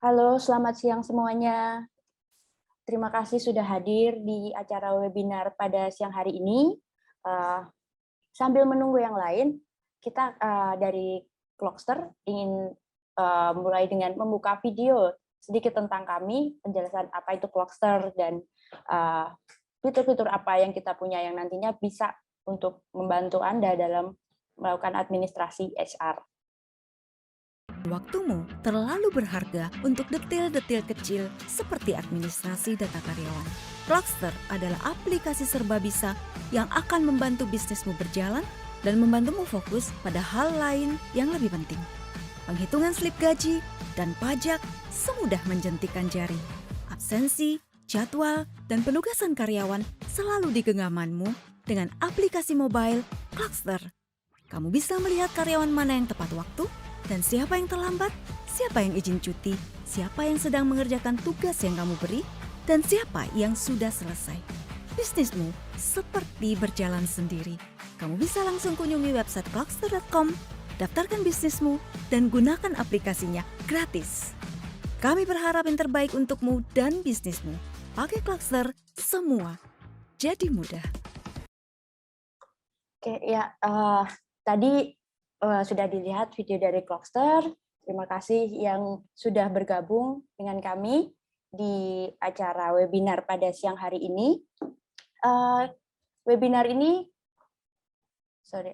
Halo, selamat siang semuanya. Terima kasih sudah hadir di acara webinar pada siang hari ini. Sambil menunggu yang lain, kita dari Clockster ingin mulai dengan membuka video sedikit tentang kami, penjelasan apa itu Clockster dan fitur-fitur apa yang kita punya yang nantinya bisa untuk membantu Anda dalam melakukan administrasi HR. Waktumu terlalu berharga untuk detail-detail kecil seperti administrasi data karyawan. Clockster adalah aplikasi serba bisa yang akan membantu bisnismu berjalan dan membantumu fokus pada hal lain yang lebih penting. Penghitungan slip gaji dan pajak semudah menjentikan jari. Absensi, jadwal, dan penugasan karyawan selalu di genggamanmu dengan aplikasi mobile Clockster. Kamu bisa melihat karyawan mana yang tepat waktu, dan siapa yang terlambat, siapa yang izin cuti, siapa yang sedang mengerjakan tugas yang kamu beri, dan siapa yang sudah selesai. Bisnismu seperti berjalan sendiri. Kamu bisa langsung kunjungi website clockster.com, daftarkan bisnismu, dan gunakan aplikasinya gratis. Kami berharap yang terbaik untukmu dan bisnismu. Pakai Clockster, semua jadi mudah. Oke, ya. Tadi sudah dilihat video dari Clockster. Terima kasih yang sudah bergabung dengan kami di acara webinar pada siang hari ini. Webinar ini, sorry,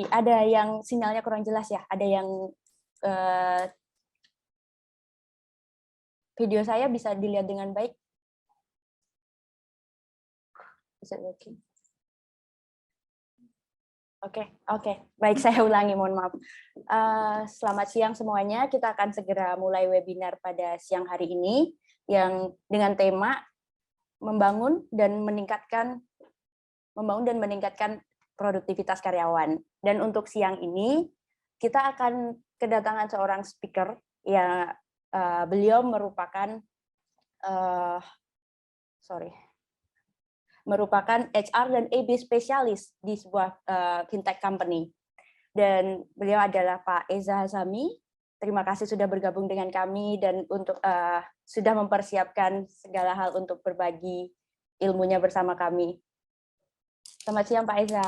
ada yang sinyalnya kurang jelas ya. Ada yang video saya bisa dilihat dengan baik. Bisa working. Oke. Baik, saya ulangi, mohon maaf. Selamat siang semuanya. Kita akan segera mulai webinar pada siang hari ini yang dengan tema membangun dan meningkatkan produktivitas karyawan. Dan untuk siang ini kita akan kedatangan seorang speaker yang beliau merupakan HR dan AB spesialis di sebuah fintech company. Dan beliau adalah Pak Eza Hazami. Terima kasih sudah bergabung dengan kami dan untuk sudah mempersiapkan segala hal untuk berbagi ilmunya bersama kami. Selamat siang, Pak Eza.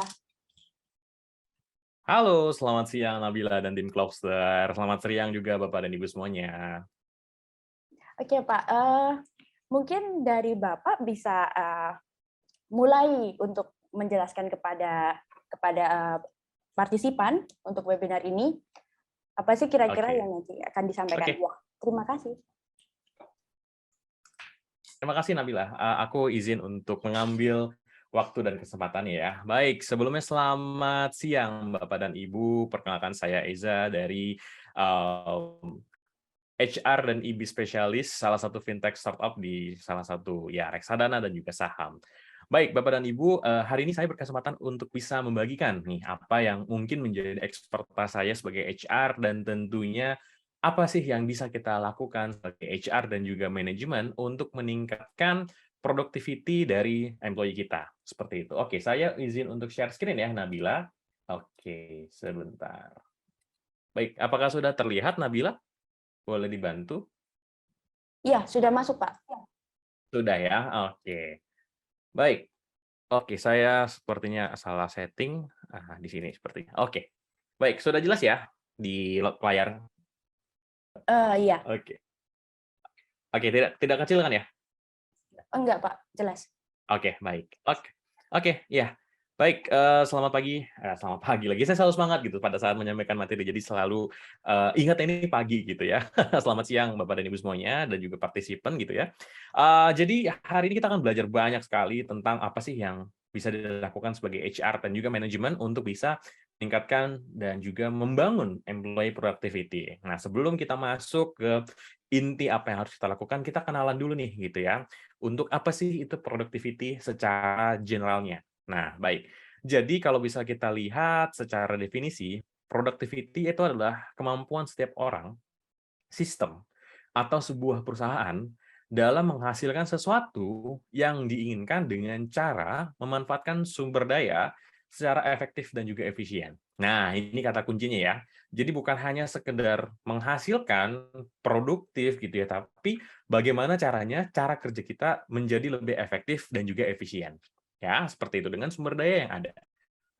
Halo, selamat siang Nabila dan tim Clockster. Selamat siang juga Bapak dan Ibu semuanya. Oke, Pak. Mungkin dari Bapak bisa mulai untuk menjelaskan kepada partisipan untuk webinar ini, apa sih kira-kira yang nanti akan disampaikan? Ya, terima kasih. Terima kasih Nabila. Aku izin untuk mengambil waktu dan kesempatannya ya. Baik, sebelumnya selamat siang Bapak dan Ibu. Perkenalkan saya Eza dari HR dan IB spesialis, salah satu fintech startup di salah satu ya reksadana dan juga saham. Baik, Bapak dan Ibu, hari ini saya berkesempatan untuk bisa membagikan nih apa yang mungkin menjadi ekspertas saya sebagai HR dan tentunya apa sih yang bisa kita lakukan sebagai HR dan juga manajemen untuk meningkatkan productivity dari employee kita. Seperti itu. Oke, saya izin untuk share screen ya, Nabila. Oke, sebentar. Baik, apakah sudah terlihat, Nabila? Boleh dibantu? Iya, sudah masuk, Pak. Sudah ya? Oke. Baik. Oke, saya sepertinya salah setting di sini sepertinya. Oke. Baik, sudah jelas ya di layar? Iya. Oke. Oke, tidak kecil kan ya? Enggak, Pak. Jelas. Oke, baik. Oke, ya. Baik, selamat pagi lagi. Saya selalu semangat gitu pada saat menyampaikan materi, jadi selalu ingat ini pagi gitu ya. Selamat siang Bapak dan Ibu semuanya dan juga partisipan gitu ya. Jadi hari ini kita akan belajar banyak sekali tentang apa sih yang bisa dilakukan sebagai HR dan juga manajemen untuk bisa meningkatkan dan juga membangun employee productivity. Nah, sebelum kita masuk ke inti apa yang harus kita lakukan, kita kenalan dulu nih gitu ya. Untuk apa sih itu productivity secara generalnya? Nah, baik. Jadi kalau bisa kita lihat secara definisi, productivity itu adalah kemampuan setiap orang, sistem, atau sebuah perusahaan dalam menghasilkan sesuatu yang diinginkan dengan cara memanfaatkan sumber daya secara efektif dan juga efisien. Nah, ini kata kuncinya ya. Jadi bukan hanya sekedar menghasilkan produktif gitu ya, tapi bagaimana caranya cara kerja kita menjadi lebih efektif dan juga efisien. Ya, seperti itu dengan sumber daya yang ada.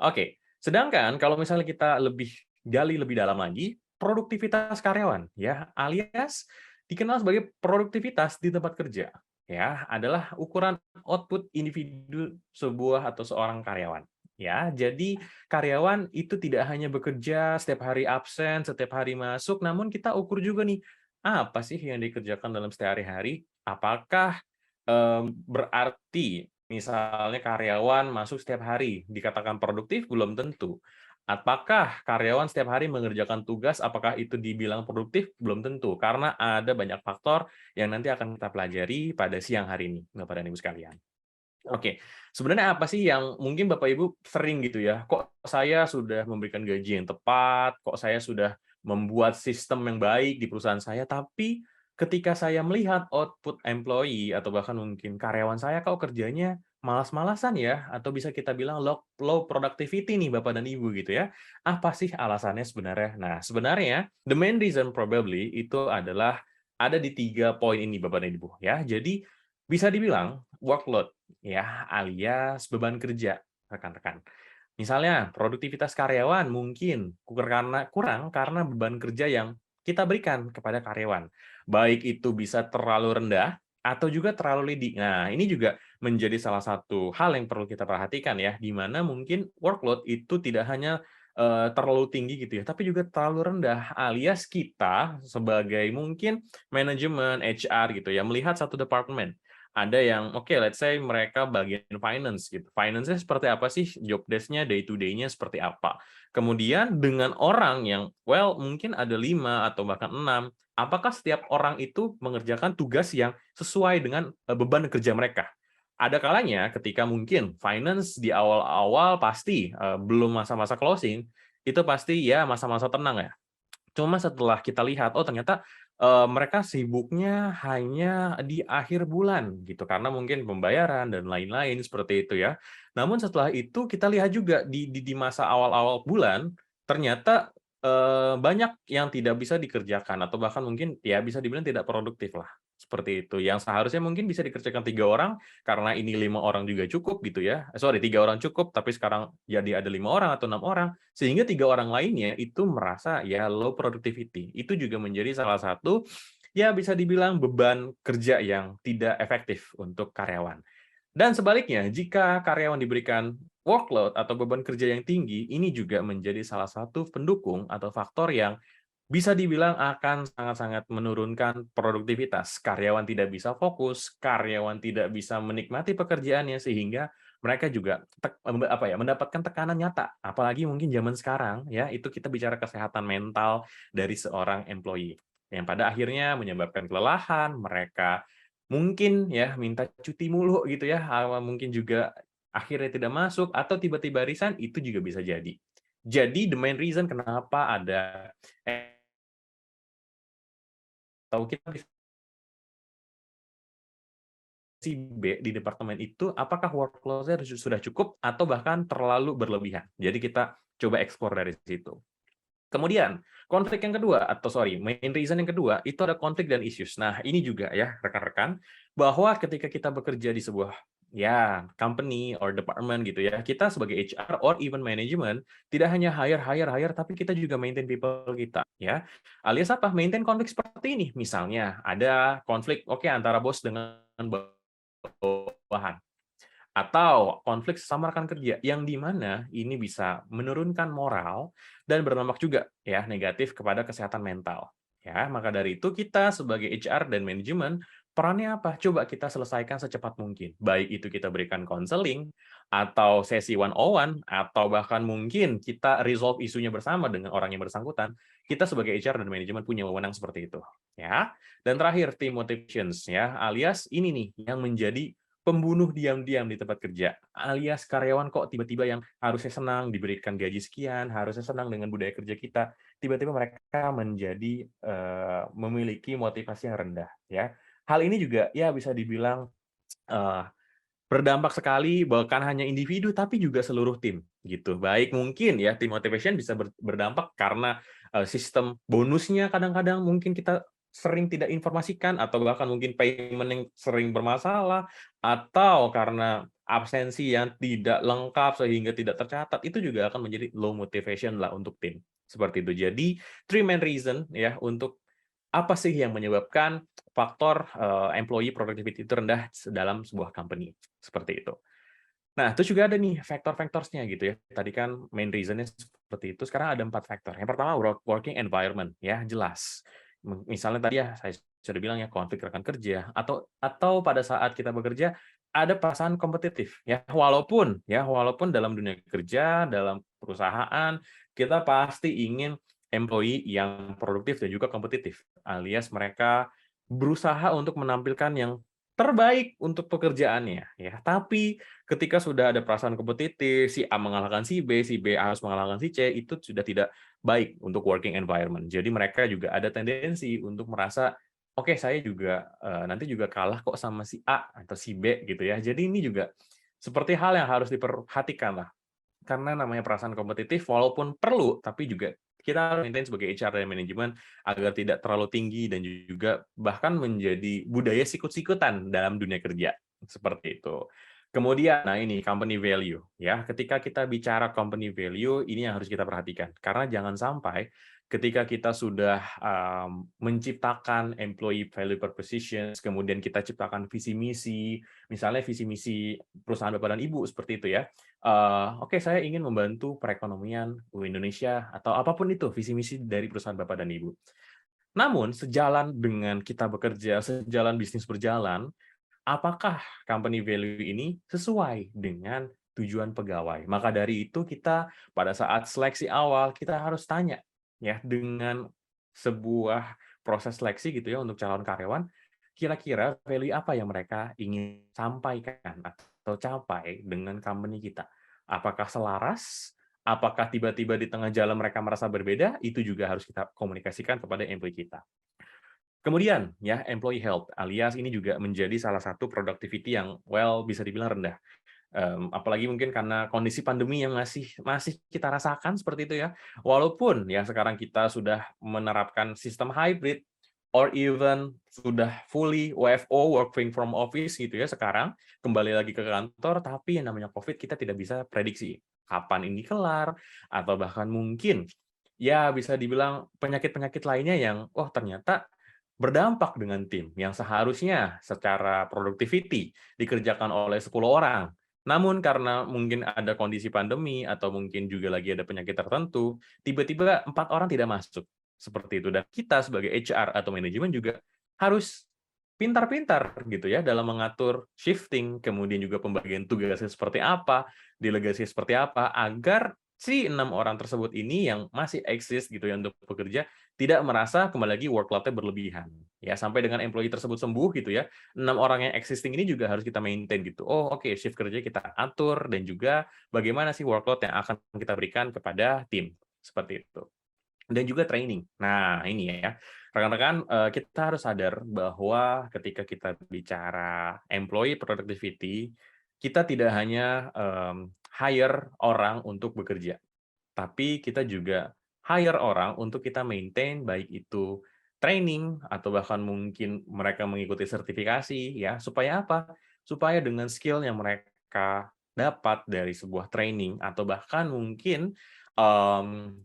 Oke, sedangkan kalau misalnya kita lebih gali lebih dalam lagi, produktivitas karyawan ya, alias dikenal sebagai produktivitas di tempat kerja ya, adalah ukuran output individu sebuah atau seorang karyawan. Ya, jadi karyawan itu tidak hanya bekerja setiap hari absen, setiap hari masuk, namun kita ukur juga nih, apa sih yang dikerjakan dalam sehari-hari? Apakah berarti misalnya karyawan masuk setiap hari, dikatakan produktif? Belum tentu. Apakah karyawan setiap hari mengerjakan tugas, apakah itu dibilang produktif? Belum tentu, karena ada banyak faktor yang nanti akan kita pelajari pada siang hari ini, Bapak dan Ibu sekalian. Oke, sebenarnya apa sih yang mungkin Bapak Ibu sering gitu ya, kok saya sudah memberikan gaji yang tepat, kok saya sudah membuat sistem yang baik di perusahaan saya, tapi ketika saya melihat output employee atau bahkan mungkin karyawan saya kok kerjanya malas-malasan ya, atau bisa kita bilang low productivity nih Bapak dan Ibu gitu ya. Apa sih alasannya sebenarnya? Nah, sebenarnya the main reason probably itu adalah ada di 3 poin ini Bapak dan Ibu ya. Jadi bisa dibilang workload ya, alias beban kerja, rekan-rekan. Misalnya, produktivitas karyawan mungkin kurang karena beban kerja yang kita berikan kepada karyawan. Baik itu bisa terlalu rendah atau juga terlalu leading. Nah, ini juga menjadi salah satu hal yang perlu kita perhatikan ya, di mana mungkin workload itu tidak hanya terlalu tinggi gitu ya, tapi juga terlalu rendah. Alias kita sebagai mungkin manajemen, HR gitu ya, melihat satu departemen ada yang oke, let's say mereka bagian finance gitu. Finance-nya seperti apa sih? Job desk-nya, day to day-nya seperti apa? Kemudian dengan orang yang well mungkin ada 5 atau bahkan 6, apakah setiap orang itu mengerjakan tugas yang sesuai dengan beban kerja mereka? Ada kalanya ketika mungkin finance di awal-awal pasti belum masa-masa closing, itu pasti ya masa-masa tenang ya. Cuma setelah kita lihat, oh ternyata, mereka sibuknya hanya di akhir bulan gitu, karena mungkin pembayaran dan lain-lain seperti itu ya. Namun setelah itu kita lihat juga di masa awal-awal bulan, ternyata, banyak yang tidak bisa dikerjakan atau bahkan mungkin ya bisa dibilang tidak produktif lah, seperti itu. Yang seharusnya mungkin bisa dikerjakan 3 orang, karena ini 5 orang juga cukup gitu ya, sorry 3 orang cukup, tapi sekarang jadi ada 5 orang atau 6 orang, sehingga 3 orang lainnya itu merasa ya low productivity. Itu juga menjadi salah satu, ya bisa dibilang beban kerja yang tidak efektif untuk karyawan. Dan sebaliknya, jika karyawan diberikan workload atau beban kerja yang tinggi, ini juga menjadi salah satu pendukung atau faktor yang bisa dibilang akan sangat-sangat menurunkan produktivitas. Karyawan tidak bisa fokus, karyawan tidak bisa menikmati pekerjaannya, sehingga mereka juga mendapatkan tekanan nyata. Apalagi mungkin zaman sekarang ya, itu kita bicara kesehatan mental dari seorang employee. Yang pada akhirnya menyebabkan kelelahan, mereka mungkin ya minta cuti mulu gitu ya, mungkin juga akhirnya tidak masuk atau tiba-tiba resign, itu juga bisa jadi. Jadi the main reason kenapa ada atau kita bisa si B di departemen itu apakah workload-nya sudah cukup atau bahkan terlalu berlebihan. Jadi kita coba explore dari situ. Kemudian, konflik yang kedua, atau sorry, main reason yang kedua, itu ada konflik dan issues. Nah, ini juga ya, rekan-rekan, bahwa ketika kita bekerja di sebuah ya company or department gitu ya, kita sebagai HR or even management tidak hanya hire, hire, hire, tapi kita juga maintain people kita, ya. Alias apa? Maintain konflik seperti ini. Misalnya, ada konflik, oke, antara bos dengan bawahan. Atau konflik sesama rekan kerja, yang di mana ini bisa menurunkan moral dan berdampak juga ya negatif kepada kesehatan mental. Ya, maka dari itu kita sebagai HR dan manajemen perannya apa? Coba kita selesaikan secepat mungkin. Baik itu kita berikan konseling atau sesi one on one atau bahkan mungkin kita resolve isunya bersama dengan orang yang bersangkutan. Kita sebagai HR dan manajemen punya wewenang seperti itu, ya. Dan terakhir team motivations ya, alias ini nih yang menjadi pembunuh diam-diam di tempat kerja, alias karyawan kok tiba-tiba yang harusnya senang diberikan gaji sekian, harusnya senang dengan budaya kerja kita, tiba-tiba mereka menjadi memiliki motivasi yang rendah ya. Hal ini juga ya bisa dibilang berdampak sekali, bahkan hanya individu tapi juga seluruh tim gitu. Baik mungkin ya tim motivation bisa berdampak karena sistem bonusnya kadang-kadang mungkin kita sering tidak informasikan, atau bahkan mungkin payment yang sering bermasalah, atau karena absensi yang tidak lengkap sehingga tidak tercatat, itu juga akan menjadi low motivation lah untuk tim. Seperti itu. Jadi three main reason ya untuk apa sih yang menyebabkan faktor employee productivity itu rendah dalam sebuah company, seperti itu. Nah, terus juga ada nih faktor-faktornya gitu ya. Tadi kan main reason-nya seperti itu, sekarang ada 4 faktor. Yang pertama working environment, ya jelas. Misalnya tadi ya saya sudah bilang ya, konflik rekan kerja, atau pada saat kita bekerja ada perasaan kompetitif ya. Walaupun dalam dunia kerja, dalam perusahaan, kita pasti ingin employee yang produktif dan juga kompetitif, alias mereka berusaha untuk menampilkan yang terbaik untuk pekerjaannya ya. Tapi ketika sudah ada perasaan kompetitif, si A mengalahkan si B harus mengalahkan si C, itu sudah tidak baik untuk working environment. Jadi mereka juga ada tendensi untuk merasa, oke, saya juga nanti juga kalah kok sama si A atau si B gitu ya. Jadi ini juga seperti hal yang harus diperhatikan lah. Karena namanya perasaan kompetitif, walaupun perlu, tapi juga kita harus maintain sebagai HR dan manajemen agar tidak terlalu tinggi dan juga bahkan menjadi budaya sikut-sikutan dalam dunia kerja, seperti itu. Kemudian, nah ini company value ya. Ketika kita bicara company value, ini yang harus kita perhatikan. Karena jangan sampai ketika kita sudah menciptakan employee value propositions, kemudian kita ciptakan visi misi, misalnya visi misi perusahaan Bapak dan Ibu seperti itu ya. Oke, saya ingin membantu perekonomian Indonesia atau apapun itu visi misi dari perusahaan Bapak dan Ibu. Namun sejalan dengan kita bekerja, sejalan bisnis berjalan, apakah company value ini sesuai dengan tujuan pegawai? Maka dari itu kita pada saat seleksi awal kita harus tanya ya dengan sebuah proses seleksi gitu ya untuk calon karyawan, kira-kira value apa yang mereka ingin sampaikan atau capai dengan company kita? Apakah selaras? Apakah tiba-tiba di tengah jalan mereka merasa berbeda? Itu juga harus kita komunikasikan kepada employee kita. Kemudian ya employee health, alias ini juga menjadi salah satu productivity yang bisa dibilang rendah. Apalagi mungkin karena kondisi pandemi yang masih kita rasakan seperti itu ya. Walaupun ya sekarang kita sudah menerapkan sistem hybrid or even sudah fully WFO, working from office gitu ya sekarang, kembali lagi ke kantor, tapi yang namanya COVID kita tidak bisa prediksi kapan ini kelar, atau bahkan mungkin ya bisa dibilang penyakit-penyakit lainnya yang ternyata berdampak dengan tim yang seharusnya secara productivity dikerjakan oleh 10 orang. Namun karena mungkin ada kondisi pandemi atau mungkin juga lagi ada penyakit tertentu, tiba-tiba 4 orang tidak masuk. Seperti itu. Dan kita sebagai HR atau manajemen juga harus pintar-pintar gitu ya dalam mengatur shifting, kemudian juga pembagian tugasnya seperti apa, delegasi seperti apa, agar si 6 orang tersebut ini yang masih eksis gitu ya untuk bekerja, tidak merasa kembali lagi workload-nya berlebihan. Ya, sampai dengan employee tersebut sembuh gitu ya, 6 orang yang existing ini juga harus kita maintain gitu. Oh, oke, shift kerja kita atur dan juga bagaimana sih workload yang akan kita berikan kepada tim. Seperti itu. Dan juga training. Nah, ini ya, rekan-rekan, kita harus sadar bahwa ketika kita bicara employee productivity, kita tidak hanya hire orang untuk bekerja, tapi kita juga hire orang untuk kita maintain, baik itu training atau bahkan mungkin mereka mengikuti sertifikasi ya, supaya apa? Supaya dengan skill yang mereka dapat dari sebuah training atau bahkan mungkin mmm,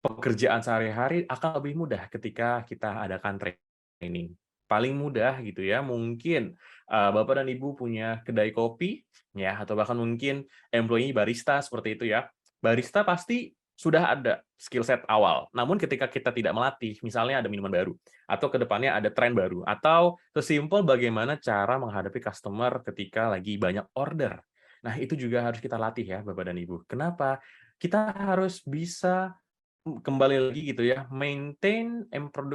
pekerjaan sehari-hari akan lebih mudah ketika kita adakan training. Paling mudah gitu ya, mungkin Bapak dan Ibu punya kedai kopi ya, atau bahkan mungkin employee barista seperti itu ya. Barista pasti sudah ada skill set awal. Namun ketika kita tidak melatih, misalnya ada minuman baru, atau ke depannya ada tren baru, atau sesimpel bagaimana cara menghadapi customer ketika lagi banyak order. Nah, itu juga harus kita latih ya, Bapak dan Ibu. Kenapa? Kita harus bisa kembali lagi gitu ya, maintain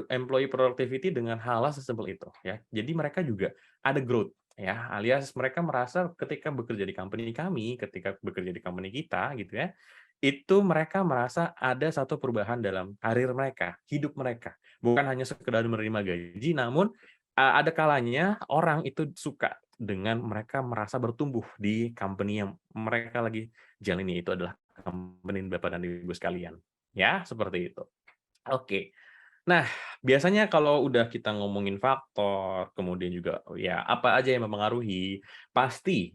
employee productivity dengan hal-hal sesimpel itu ya. Jadi mereka juga ada growth ya, alias mereka merasa ketika bekerja di company kami, ketika bekerja di company kita gitu ya, itu mereka merasa ada satu perubahan dalam karir mereka, hidup mereka. Bukan hanya sekedar menerima gaji, namun ada kalanya orang itu suka dengan mereka merasa bertumbuh di company yang mereka lagi jalani, itu adalah company Bapak dan Ibu sekalian. Ya, seperti itu. Oke. Nah, biasanya kalau udah kita ngomongin faktor, kemudian juga ya apa aja yang mempengaruhi, pasti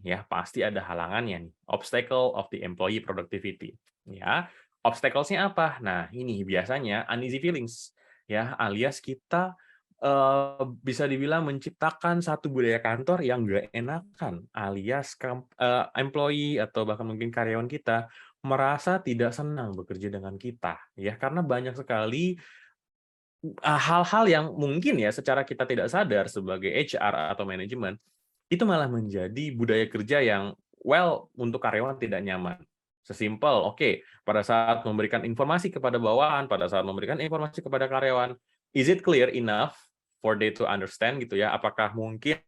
ada halangannya nih, obstacle of the employee productivity. Ya, obstacles-nya apa? Nah, ini biasanya uneasy feelings, ya, alias kita bisa dibilang menciptakan satu budaya kantor yang nggak enakan, alias employee atau bahkan mungkin karyawan kita merasa tidak senang bekerja dengan kita, ya, karena banyak sekali hal-hal yang mungkin ya secara kita tidak sadar sebagai HR atau manajemen, itu malah menjadi budaya kerja yang, well, untuk karyawan tidak nyaman. Sesimpel, oke, pada saat memberikan informasi kepada bawahan, pada saat memberikan informasi kepada karyawan, is it clear enough for they to understand gitu ya? Apakah mungkin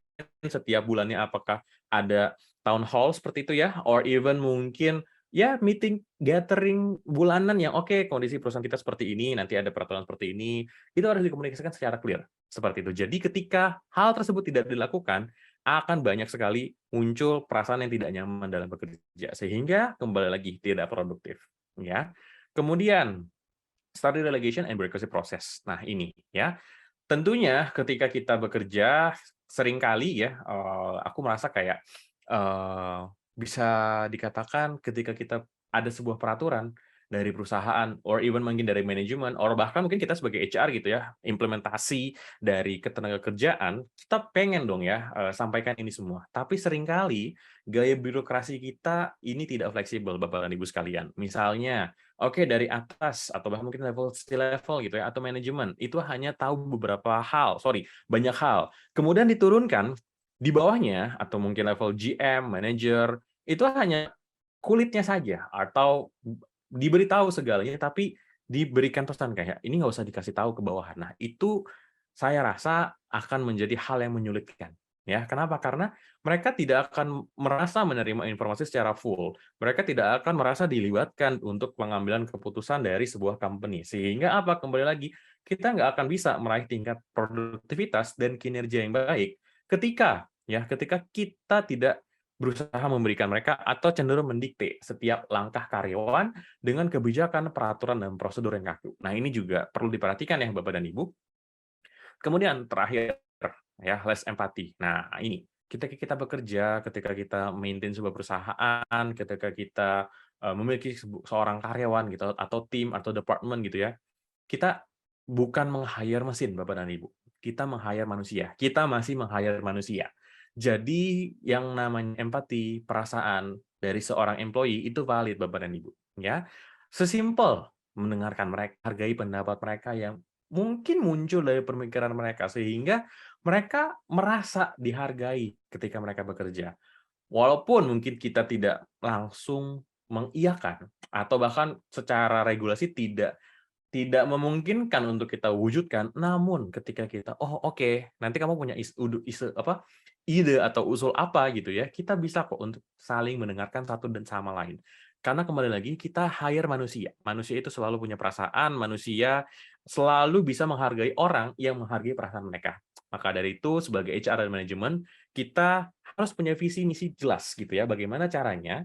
setiap bulannya apakah ada town hall seperti itu ya? Or even mungkin ya meeting gathering bulanan yang oke, kondisi perusahaan kita seperti ini, nanti ada peraturan seperti ini, itu harus dikomunikasikan secara clear seperti itu. Jadi ketika hal tersebut tidak dilakukan, akan banyak sekali muncul perasaan yang tidak nyaman dalam bekerja, sehingga kembali lagi tidak produktif, ya. Kemudian study delegation and bureaucracy process. Nah, ini ya. Tentunya ketika kita bekerja seringkali ya, aku merasa kayak, bisa dikatakan ketika kita ada sebuah peraturan dari perusahaan or even mungkin dari manajemen or bahkan mungkin kita sebagai HR gitu ya, implementasi dari ketenagakerjaan, kita pengen dong ya, sampaikan ini semua. Tapi seringkali gaya birokrasi kita ini tidak fleksibel Bapak dan Ibu sekalian. Misalnya, oke, dari atas atau bahkan mungkin level C-level gitu ya, atau manajemen, itu hanya tahu beberapa hal, banyak hal. Kemudian diturunkan di bawahnya atau mungkin level GM, manager, itu hanya kulitnya saja atau diberitahu segalanya, tapi diberikan pesan kayak, "Ini nggak usah dikasih tahu ke bawahan." Nah, itu saya rasa akan menjadi hal yang menyulitkan. Ya, kenapa? Karena mereka tidak akan merasa menerima informasi secara full. Mereka tidak akan merasa dilibatkan untuk pengambilan keputusan dari sebuah company. Sehingga apa? Kembali lagi, kita nggak akan bisa meraih tingkat produktivitas dan kinerja yang baik ketika kita tidak berusaha memberikan mereka atau cenderung mendikte setiap langkah karyawan dengan kebijakan, peraturan, dan prosedur yang kaku. Nah, ini juga perlu diperhatikan ya Bapak dan Ibu. Kemudian terakhir ya, less empathy. Nah, ini ketika kita bekerja, ketika kita maintain sebuah perusahaan, ketika kita memiliki seorang karyawan gitu atau tim atau departemen gitu ya, kita bukan meng-hire mesin Bapak dan Ibu. Kita meng-hire manusia. Kita masih meng-hire manusia. Jadi yang namanya empati, perasaan dari seorang employee itu valid Bapak dan Ibu, ya. Sesimpel mendengarkan mereka, hargai pendapat mereka yang mungkin muncul dari pemikiran mereka sehingga mereka merasa dihargai ketika mereka bekerja. Walaupun mungkin kita tidak langsung mengiyakan atau bahkan secara regulasi tidak tidak memungkinkan untuk kita wujudkan, namun ketika kita, "Oh, oke, nanti kamu punya ide atau usul apa," gitu ya, kita bisa kok untuk saling mendengarkan satu dan sama lain. Karena kembali lagi kita hire manusia. Manusia itu selalu punya perasaan, manusia selalu bisa menghargai orang yang menghargai perasaan mereka. Maka dari itu sebagai HR dan manajemen, kita harus punya visi misi jelas gitu ya, bagaimana caranya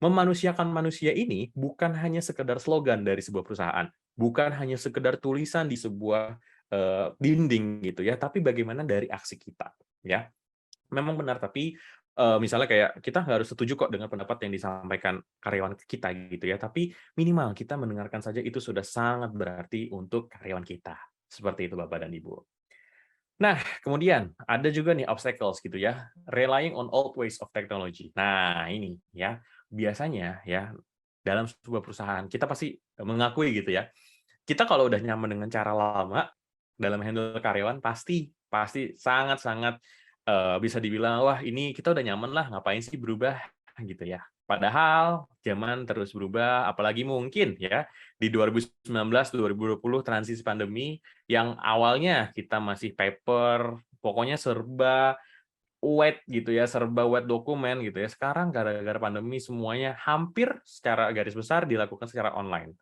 memanusiakan manusia ini bukan hanya sekedar slogan dari sebuah perusahaan, bukan hanya sekedar tulisan di sebuah dinding gitu ya, tapi bagaimana dari aksi kita, ya. Memang benar, tapi misalnya kayak kita nggak harus setuju kok dengan pendapat yang disampaikan karyawan kita gitu ya, tapi minimal kita mendengarkan saja itu sudah sangat berarti untuk karyawan kita. Seperti itu Bapak dan Ibu. Nah, kemudian ada juga nih obstacles gitu ya, relying on old ways of technology. Nah, ini ya, biasanya ya dalam sebuah perusahaan kita pasti mengakui gitu ya. Kita kalau udah nyaman dengan cara lama dalam handle karyawan pasti pasti sangat-sangat bisa dibilang wah ini kita udah nyaman lah ngapain sih berubah gitu ya. Padahal zaman terus berubah apalagi mungkin ya di 2019-2020 transisi pandemi yang awalnya kita masih paper, pokoknya serba wet gitu ya, serba wet dokumen gitu ya. Sekarang gara-gara pandemi semuanya hampir secara garis besar dilakukan secara online.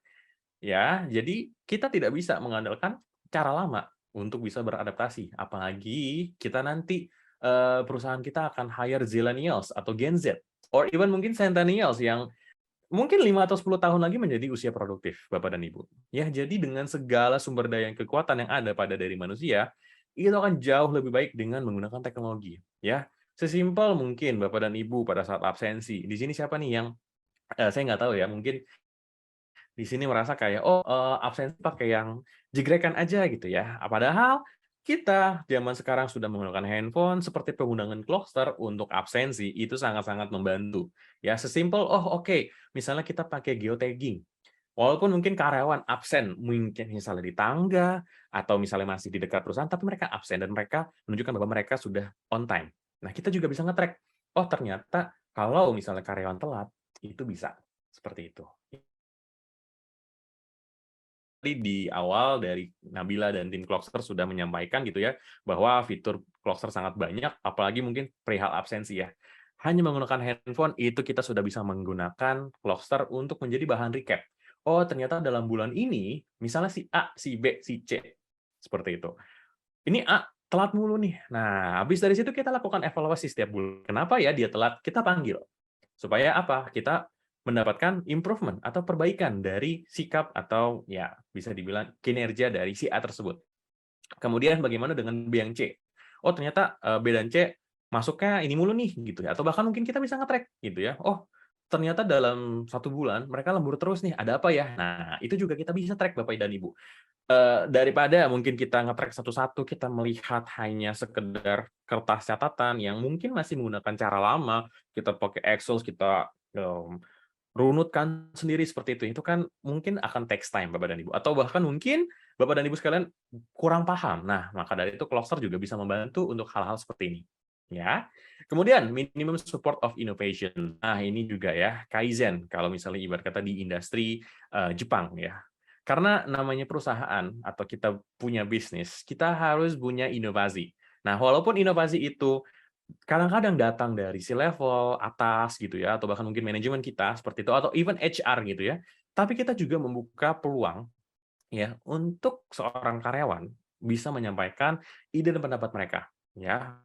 Ya, jadi kita tidak bisa mengandalkan cara lama untuk bisa beradaptasi. Apalagi kita nanti perusahaan kita akan hire Zillennials atau Gen Z, or even mungkin Centennials yang mungkin 5 atau 10 tahun lagi menjadi usia produktif, Bapak dan Ibu. Ya, jadi dengan segala sumber daya dan kekuatan yang ada pada diri manusia, itu akan jauh lebih baik dengan menggunakan teknologi. Ya, sesimpel mungkin Bapak dan Ibu pada saat absensi. Di sini siapa nih yang saya nggak tahu ya, mungkin di sini merasa kayak, oh, absensi pakai yang jegrekan aja gitu ya. Padahal kita zaman sekarang sudah menggunakan handphone seperti penggunaan Clockster untuk absensi itu sangat-sangat membantu. Ya, sesimpel, oh oke, misalnya kita pakai geotagging. Walaupun mungkin karyawan absen, mungkin misalnya di tangga atau misalnya masih di dekat perusahaan, tapi mereka absen dan mereka menunjukkan bahwa mereka sudah on time. Nah, kita juga bisa nge-track. Oh, ternyata kalau misalnya karyawan telat, itu bisa seperti itu. Tadi di awal dari Nabila dan tim Clockster sudah menyampaikan gitu ya, bahwa fitur Clockster sangat banyak, apalagi mungkin perihal absensi ya. Hanya menggunakan handphone, itu kita sudah bisa menggunakan Clockster untuk menjadi bahan recap. Oh, ternyata dalam bulan ini, misalnya si A, si B, si C, seperti itu. Ini A telat mulu nih. Nah, habis dari situ kita lakukan evaluasi setiap bulan. Kenapa ya dia telat? Kita panggil. Supaya apa? Kita mendapatkan improvement atau perbaikan dari sikap atau ya bisa dibilang kinerja dari si A tersebut. Kemudian bagaimana dengan B yang C? Oh, ternyata B dan C masuknya ini mulu nih gitu ya. Atau bahkan mungkin kita bisa nge-track gitu ya. Oh, ternyata dalam 1 bulan mereka lembur terus nih. Ada apa ya? Nah, itu juga kita bisa track Bapak dan Ibu. Daripada mungkin kita nge-track satu-satu, kita melihat hanya sekedar kertas catatan yang mungkin masih menggunakan cara lama, kita pakai Excel, kita runutkan sendiri seperti itu kan mungkin akan takes time Bapak dan Ibu. Atau bahkan mungkin Bapak dan Ibu sekalian kurang paham. Nah, maka dari itu Clockster juga bisa membantu untuk hal-hal seperti ini. Ya. Kemudian minimum support of innovation. Nah, ini juga ya Kaizen kalau misalnya ibarat kata di industri Jepang ya. Karena namanya perusahaan atau kita punya bisnis, kita harus punya inovasi. Nah, walaupun inovasi itu kadang-kadang datang dari si level atas gitu ya, atau bahkan mungkin manajemen kita seperti itu, atau even HR gitu ya. Tapi kita juga membuka peluang ya untuk seorang karyawan bisa menyampaikan ide dan pendapat mereka. Ya,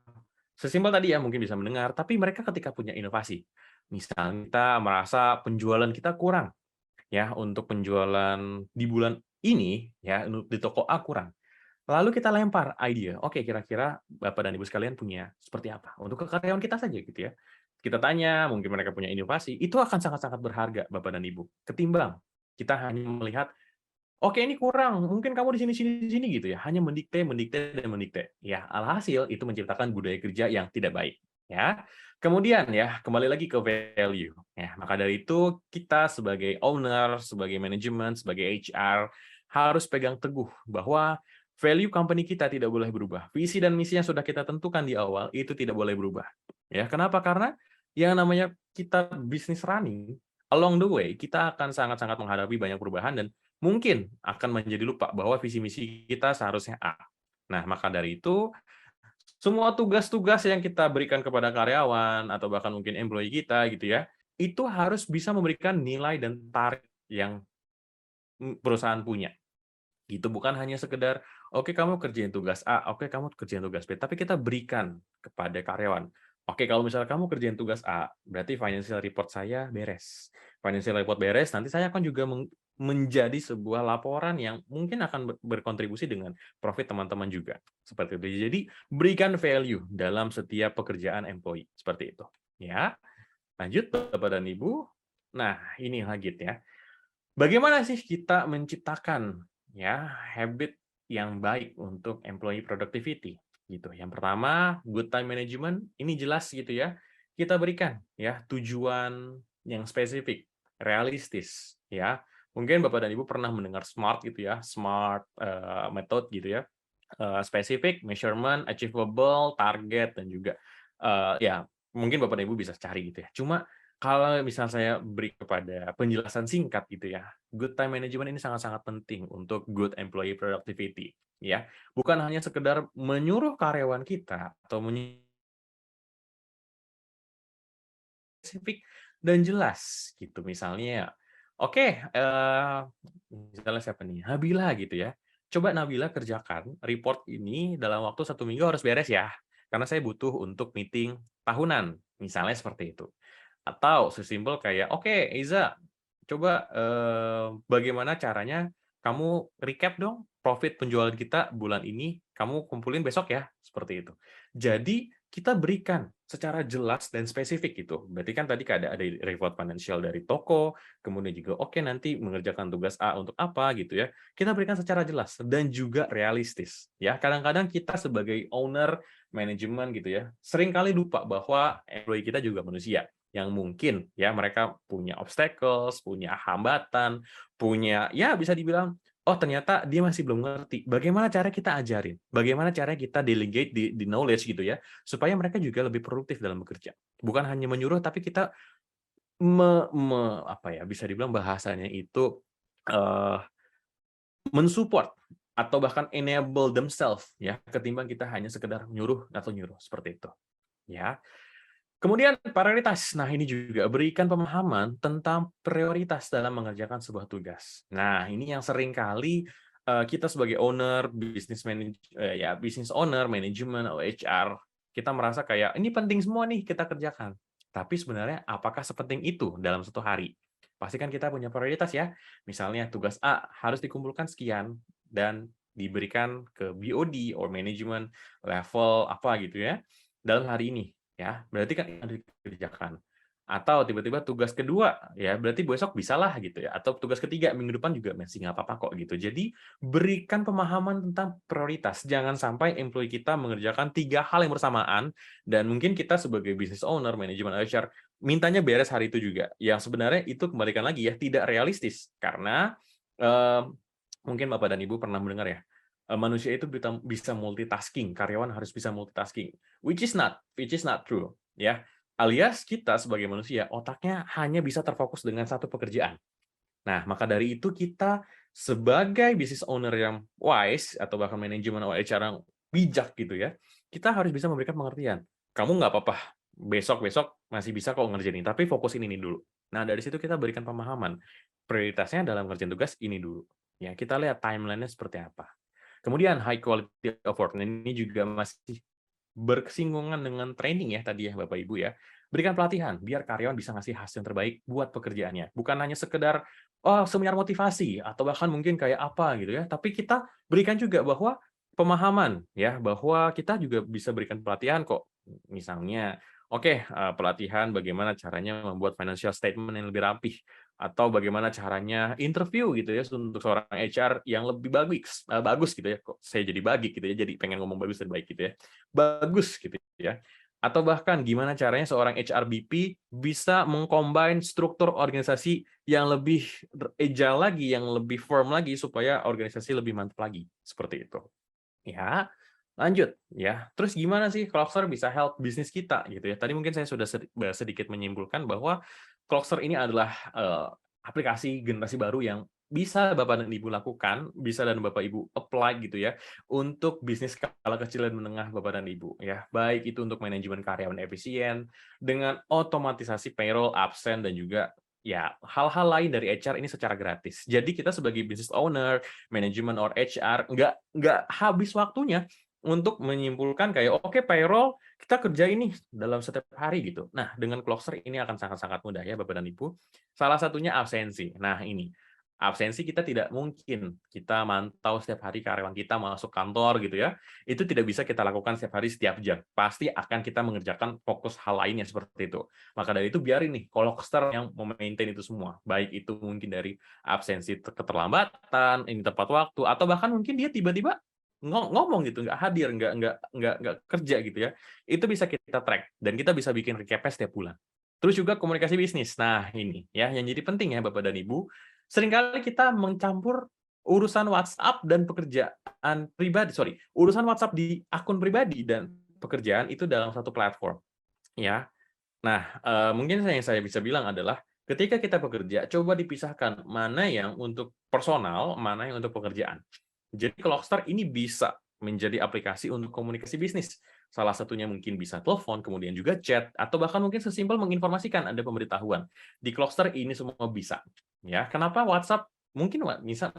sesimpel tadi ya mungkin bisa mendengar, tapi mereka ketika punya inovasi, misalnya kita merasa penjualan kita kurang ya untuk penjualan di bulan ini ya di toko A kurang. Lalu kita lempar ide, oke kira-kira Bapak dan Ibu sekalian punya seperti apa? Untuk ke karyawan kita saja gitu ya. Kita tanya, mungkin mereka punya inovasi, itu akan sangat-sangat berharga Bapak dan Ibu. Ketimbang kita hanya melihat, oke ini kurang, mungkin kamu di sini sini sini gitu ya. Hanya mendikte, mendikte dan mendikte. Ya, alhasil itu menciptakan budaya kerja yang tidak baik, ya. Kemudian ya, kembali lagi ke value. Ya, maka dari itu kita sebagai owner, sebagai manajemen, sebagai HR harus pegang teguh bahwa value company kita tidak boleh berubah. Visi dan misi yang sudah kita tentukan di awal itu tidak boleh berubah. Ya, kenapa? Karena yang namanya kita bisnis running, along the way kita akan sangat-sangat menghadapi banyak perubahan dan mungkin akan menjadi lupa bahwa visi misi kita seharusnya A. Nah, maka dari itu semua tugas-tugas yang kita berikan kepada karyawan atau bahkan mungkin employee kita gitu ya, itu harus bisa memberikan nilai dan target yang perusahaan punya. Gitu, bukan hanya sekedar, "Oke, kamu kerjain tugas A, oke kamu kerjain tugas B," tapi kita berikan kepada karyawan. Oke, kalau misalnya kamu kerjain tugas A, berarti financial report saya beres. Financial report beres, nanti saya akan juga menjadi sebuah laporan yang mungkin akan berkontribusi dengan profit teman-teman juga, seperti itu. Jadi, berikan value dalam setiap pekerjaan employee, seperti itu, ya. Lanjut, Bapak dan Ibu. Nah, ini lagi ya. Bagaimana sih kita menciptakan ya habit yang baik untuk employee productivity gitu. Yang pertama, good time management ini jelas gitu ya. Kita berikan ya tujuan yang spesifik, realistis ya. Mungkin Bapak dan Ibu pernah mendengar SMART gitu ya, SMART method gitu ya. Spesifik, measurement, achievable, target dan juga ya mungkin Bapak dan Ibu bisa cari gitu ya. Cuma kalau misal saya beri kepada penjelasan singkat gitu ya, good time management ini sangat-sangat penting untuk good employee productivity, ya. Bukan hanya sekedar menyuruh karyawan kita atau spesifik dan jelas gitu. Misalnya, oke, misalnya siapa nih? Nabila gitu ya. Coba Nabila kerjakan report ini dalam waktu 1 minggu harus beres ya. karena saya butuh untuk meeting tahunan, misalnya seperti itu. Atau sesimpel kayak, "Oke, Iza, coba, bagaimana caranya kamu recap dong profit penjualan kita bulan ini, kamu kumpulin besok ya," seperti itu. Jadi, kita berikan secara jelas dan spesifik gitu. Berarti kan tadi ada report financial dari toko, kemudian juga, oke nanti mengerjakan tugas A untuk apa gitu ya. Kita berikan secara jelas dan juga realistis, ya. Kadang-kadang kita sebagai owner, manajemen gitu ya, seringkali lupa bahwa employee kita juga manusia yang mungkin ya mereka punya obstacles, punya hambatan, punya ya bisa dibilang, oh ternyata dia masih belum ngerti. Bagaimana cara kita ajarin? Bagaimana cara kita delegate di knowledge gitu ya, supaya mereka juga lebih produktif dalam bekerja. Bukan hanya menyuruh, tapi kita apa ya, bisa dibilang bahasanya itu eh, mensupport atau bahkan enable themselves ya, ketimbang kita hanya sekedar nyuruh atau nyuruh seperti itu. Ya. Kemudian prioritas. Nah, ini juga berikan pemahaman tentang prioritas dalam mengerjakan sebuah tugas. Nah, ini yang sering kali kita sebagai owner, business owner, manajemen, atau HR, kita merasa kayak ini penting semua nih kita kerjakan. Tapi sebenarnya apakah sepenting itu dalam satu hari? Pasti kan kita punya prioritas ya. Misalnya tugas A harus dikumpulkan sekian dan diberikan ke BOD or management level apa gitu ya dalam hari ini. Ya, berarti kan yang dikerjakan. Atau tiba-tiba tugas kedua, ya berarti besok bisalah gitu ya. Atau tugas ketiga, minggu depan juga masih nggak apa-apa kok gitu. Jadi berikan pemahaman tentang prioritas. Jangan sampai employee kita mengerjakan 3 hal yang bersamaan, dan mungkin kita sebagai business owner, manajemen HR, mintanya beres hari itu juga. Yang sebenarnya itu kembalikan lagi ya, tidak realistis. Karena mungkin Bapak dan Ibu pernah mendengar ya, manusia itu bisa multitasking, karyawan harus bisa multitasking, which is not true, ya. Alias kita sebagai manusia, otaknya hanya bisa terfokus dengan satu pekerjaan. Nah, maka dari itu kita sebagai business owner yang wise, atau bahkan manajemen atau HR yang bijak gitu ya, kita harus bisa memberikan pengertian. Kamu nggak apa-apa, besok-besok masih bisa kok ngerjain ini, tapi fokusin ini dulu. Nah, dari situ kita berikan pemahaman. Prioritasnya dalam ngerjain tugas ini dulu. Ya, kita lihat timeline-nya seperti apa. Kemudian high quality of work. Nah, ini juga masih bersinggungan dengan training ya tadi ya Bapak Ibu ya. Berikan pelatihan biar karyawan bisa ngasih hasil yang terbaik buat pekerjaannya. Bukan hanya sekedar seminar motivasi atau bahkan mungkin kayak apa gitu ya, tapi kita berikan juga bahwa pemahaman ya, bahwa kita juga bisa berikan pelatihan kok. Misalnya, oke, pelatihan bagaimana caranya membuat financial statement yang lebih rapih, atau bagaimana caranya interview gitu ya untuk seorang HR yang lebih bagus gitu ya. Kok saya jadi bagi gitu ya, jadi pengen ngomong bagus dan baik gitu ya. Bagus gitu ya. Atau bahkan gimana caranya seorang HRBP bisa mengcombine struktur organisasi yang lebih agile lagi, yang lebih firm lagi supaya organisasi lebih mantap lagi. Seperti itu. Ya, lanjut ya. Terus gimana sih Clockster bisa help bisnis kita gitu ya. Tadi mungkin saya sudah sedikit menyimpulkan bahwa Clockster ini adalah aplikasi generasi baru yang bisa Bapak dan Ibu lakukan, bisa dan Bapak Ibu apply gitu ya, untuk bisnis skala kecil dan menengah Bapak dan Ibu ya. Baik itu untuk manajemen karyawan efisien, dengan otomatisasi payroll, absen, dan juga ya hal-hal lain dari HR ini secara gratis. Jadi kita sebagai business owner, manajemen or HR nggak habis waktunya untuk menyimpulkan kayak oke payroll kita kerja ini dalam setiap hari gitu. Nah, dengan Clockster ini akan sangat-sangat mudah ya Bapak dan Ibu. Salah satunya absensi. Nah, ini absensi kita tidak mungkin kita mantau setiap hari karyawan kita masuk kantor gitu ya. Itu tidak bisa kita lakukan setiap hari setiap jam. Pasti akan kita mengerjakan fokus hal lainnya seperti itu. Maka dari itu biarin nih Clockster yang memaintain itu semua. Baik itu mungkin dari absensi keterlambatan, ini tepat waktu, atau bahkan mungkin dia tiba-tiba ngomong gitu, nggak hadir, nggak kerja gitu ya. Itu bisa kita track dan kita bisa bikin recap setiap bulan. Terus juga komunikasi bisnis. Nah, ini ya yang jadi penting ya Bapak dan Ibu. Seringkali kita mencampur urusan WhatsApp dan pekerjaan pribadi, urusan WhatsApp di akun pribadi dan pekerjaan itu dalam satu platform, ya. Nah, mungkin yang saya bisa bilang adalah ketika kita bekerja, coba dipisahkan mana yang untuk personal, mana yang untuk pekerjaan. Jadi Clockster ini bisa menjadi aplikasi untuk komunikasi bisnis. Salah satunya mungkin bisa telepon, kemudian juga chat, atau bahkan mungkin sesimpel menginformasikan ada pemberitahuan. Di Clockster ini semua bisa. Ya, kenapa WhatsApp mungkin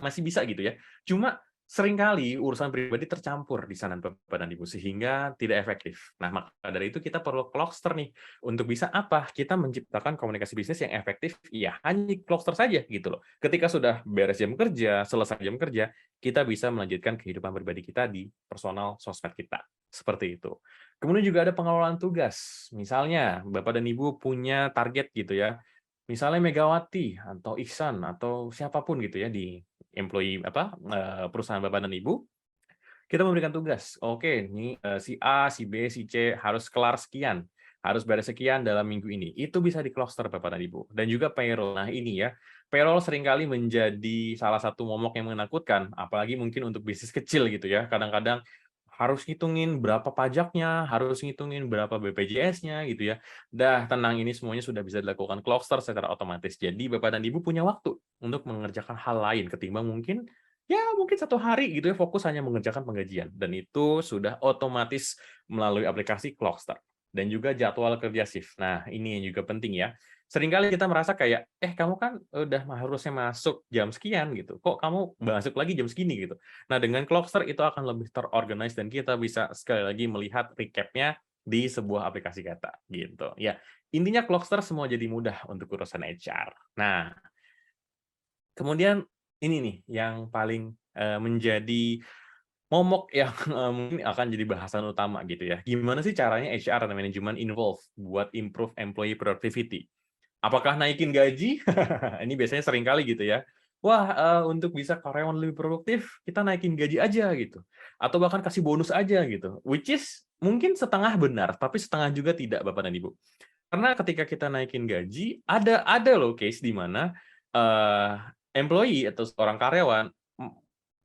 masih bisa gitu ya. Cuma seringkali urusan pribadi tercampur di sana Bapak dan Ibu, sehingga tidak efektif. Nah, maka dari itu kita perlu Clockster nih, untuk bisa apa? Kita menciptakan komunikasi bisnis yang efektif, ya hanya di Clockster saja gitu loh. Ketika sudah beres jam kerja, selesai jam kerja, kita bisa melanjutkan kehidupan pribadi kita di personal sosmed kita. Seperti itu. Kemudian juga ada pengelolaan tugas. Misalnya, Bapak dan Ibu punya target gitu ya, misalnya Megawati atau Ihsan atau siapapun gitu ya di perusahaan Bapak dan Ibu, kita memberikan tugas. Oke, ini si A, si B, si C harus kelar sekian, harus beres sekian dalam minggu ini. Itu bisa di-cluster Bapak dan Ibu. Dan juga payroll. Nah, ini ya, payroll seringkali menjadi salah satu momok yang menakutkan, apalagi mungkin untuk bisnis kecil gitu ya. Kadang-kadang harus ngitungin berapa pajaknya, harus ngitungin berapa BPJS-nya gitu ya. Dah, tenang, ini semuanya sudah bisa dilakukan cluster secara otomatis. Jadi Bapak dan Ibu punya waktu untuk mengerjakan hal lain ketimbang mungkin ya mungkin 1 hari gitu ya, fokus hanya mengerjakan penggajian, dan itu sudah otomatis melalui aplikasi Clockster. Dan juga jadwal kerja shift. Nah, ini yang juga penting ya. Seringkali kita merasa kayak, kamu kan udah harusnya masuk jam sekian gitu, kok kamu masuk lagi jam segini gitu. Nah, dengan Clockster itu akan lebih terorganize dan kita bisa sekali lagi melihat recap-nya di sebuah aplikasi kata gitu. Ya, intinya Clockster semua jadi mudah untuk urusan HR. Nah, kemudian ini nih yang paling, menjadi momok yang, mungkin akan jadi bahasan utama gitu ya. Gimana sih caranya HR dan manajemen involve buat improve employee productivity? Apakah naikin gaji? Ini biasanya sering kali gitu ya. Wah, untuk bisa karyawan lebih produktif, kita naikin gaji aja gitu. Atau bahkan kasih bonus aja gitu. Which is mungkin setengah benar, tapi setengah juga tidak Bapak dan Ibu. Karena ketika kita naikin gaji, ada loh case di mana, eee, employee atau seorang karyawan,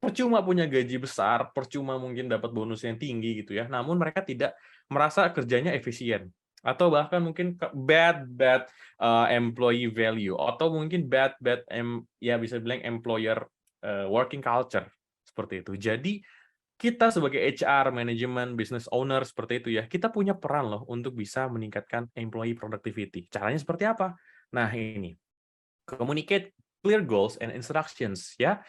percuma punya gaji besar, percuma mungkin dapat bonus yang tinggi gitu ya, namun mereka tidak merasa kerjanya efisien. Atau bahkan mungkin bad, employee value, atau mungkin bad ya bisa bilang employer, working culture, seperti itu. Jadi kita sebagai HR, manajemen, business owner seperti itu ya, kita punya peran loh untuk bisa meningkatkan employee productivity. Caranya seperti apa? Nah, ini, communicate clear goals and instructions ya.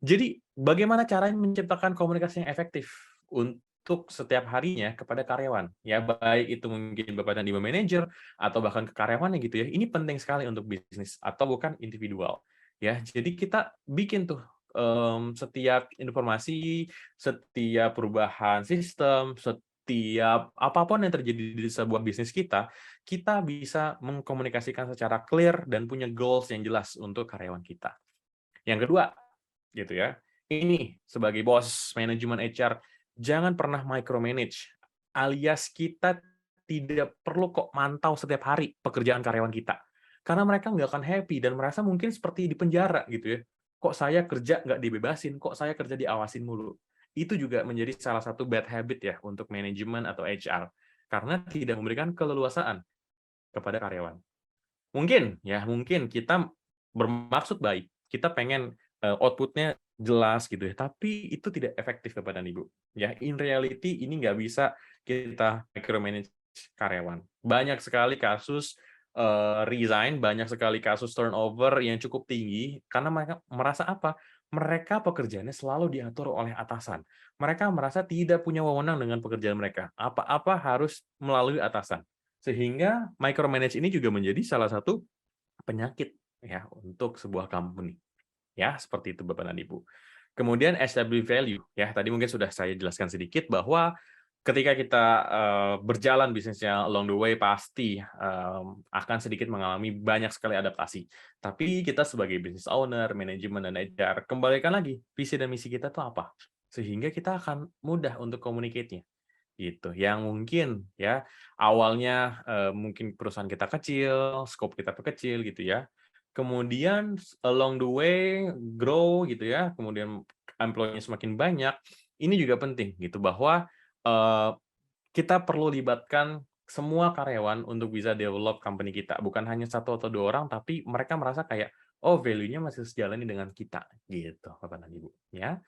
Jadi bagaimana caranya menciptakan komunikasi yang efektif untuk setiap harinya kepada karyawan? Ya, baik itu mungkin Bapak dan Ibu manajer atau bahkan ke karyawannya gitu ya. Ini penting sekali untuk bisnis atau bukan individual. Ya, jadi kita bikin tuh setiap informasi, setiap perubahan sistem, setiap apapun yang terjadi di sebuah bisnis kita, kita bisa mengkomunikasikan secara clear dan punya goals yang jelas untuk karyawan kita. Yang kedua, gitu ya. Ini sebagai bos manajemen HR, jangan pernah micromanage, alias kita tidak perlu kok mantau setiap hari pekerjaan karyawan kita. Karena mereka nggak akan happy dan merasa mungkin seperti di penjara gitu ya. Kok saya kerja nggak dibebasin, kok saya kerja diawasin mulu. Itu juga menjadi salah satu bad habit ya untuk manajemen atau HR. Karena tidak memberikan keleluasaan kepada karyawan. Mungkin kita bermaksud baik, kita pengen, output-nya jelas gitu ya, tapi itu tidak efektif Bapak dan Ibu. Ya, in reality ini nggak bisa kita micromanage karyawan. Banyak sekali kasus, resign, banyak sekali kasus turnover yang cukup tinggi, karena mereka merasa apa? Mereka pekerjaannya selalu diatur oleh atasan. Mereka merasa tidak punya wewenang dengan pekerjaan mereka, apa-apa harus melalui atasan. Sehingga micromanage ini juga menjadi salah satu penyakit ya untuk sebuah company. Ya, seperti itu Bapak dan Ibu. Kemudian establish value ya, tadi mungkin sudah saya jelaskan sedikit bahwa ketika kita berjalan bisnisnya along the way pasti akan sedikit mengalami banyak sekali adaptasi. Tapi kita sebagai business owner, manajemen dan HR, kembalikan lagi visi dan misi kita tuh apa? Sehingga kita akan mudah untuk communicate-nya gitu. Yang mungkin ya awalnya mungkin perusahaan kita kecil, scope kita kecil gitu ya. Kemudian along the way grow gitu ya, kemudian employee-nya semakin banyak. Ini juga penting gitu bahwa kita perlu libatkan semua karyawan untuk bisa develop company kita. Bukan hanya 1 atau 2 orang, tapi mereka merasa kayak, oh value-nya masih sejalan dengan kita gitu, Bapak dan Ibu. Ya.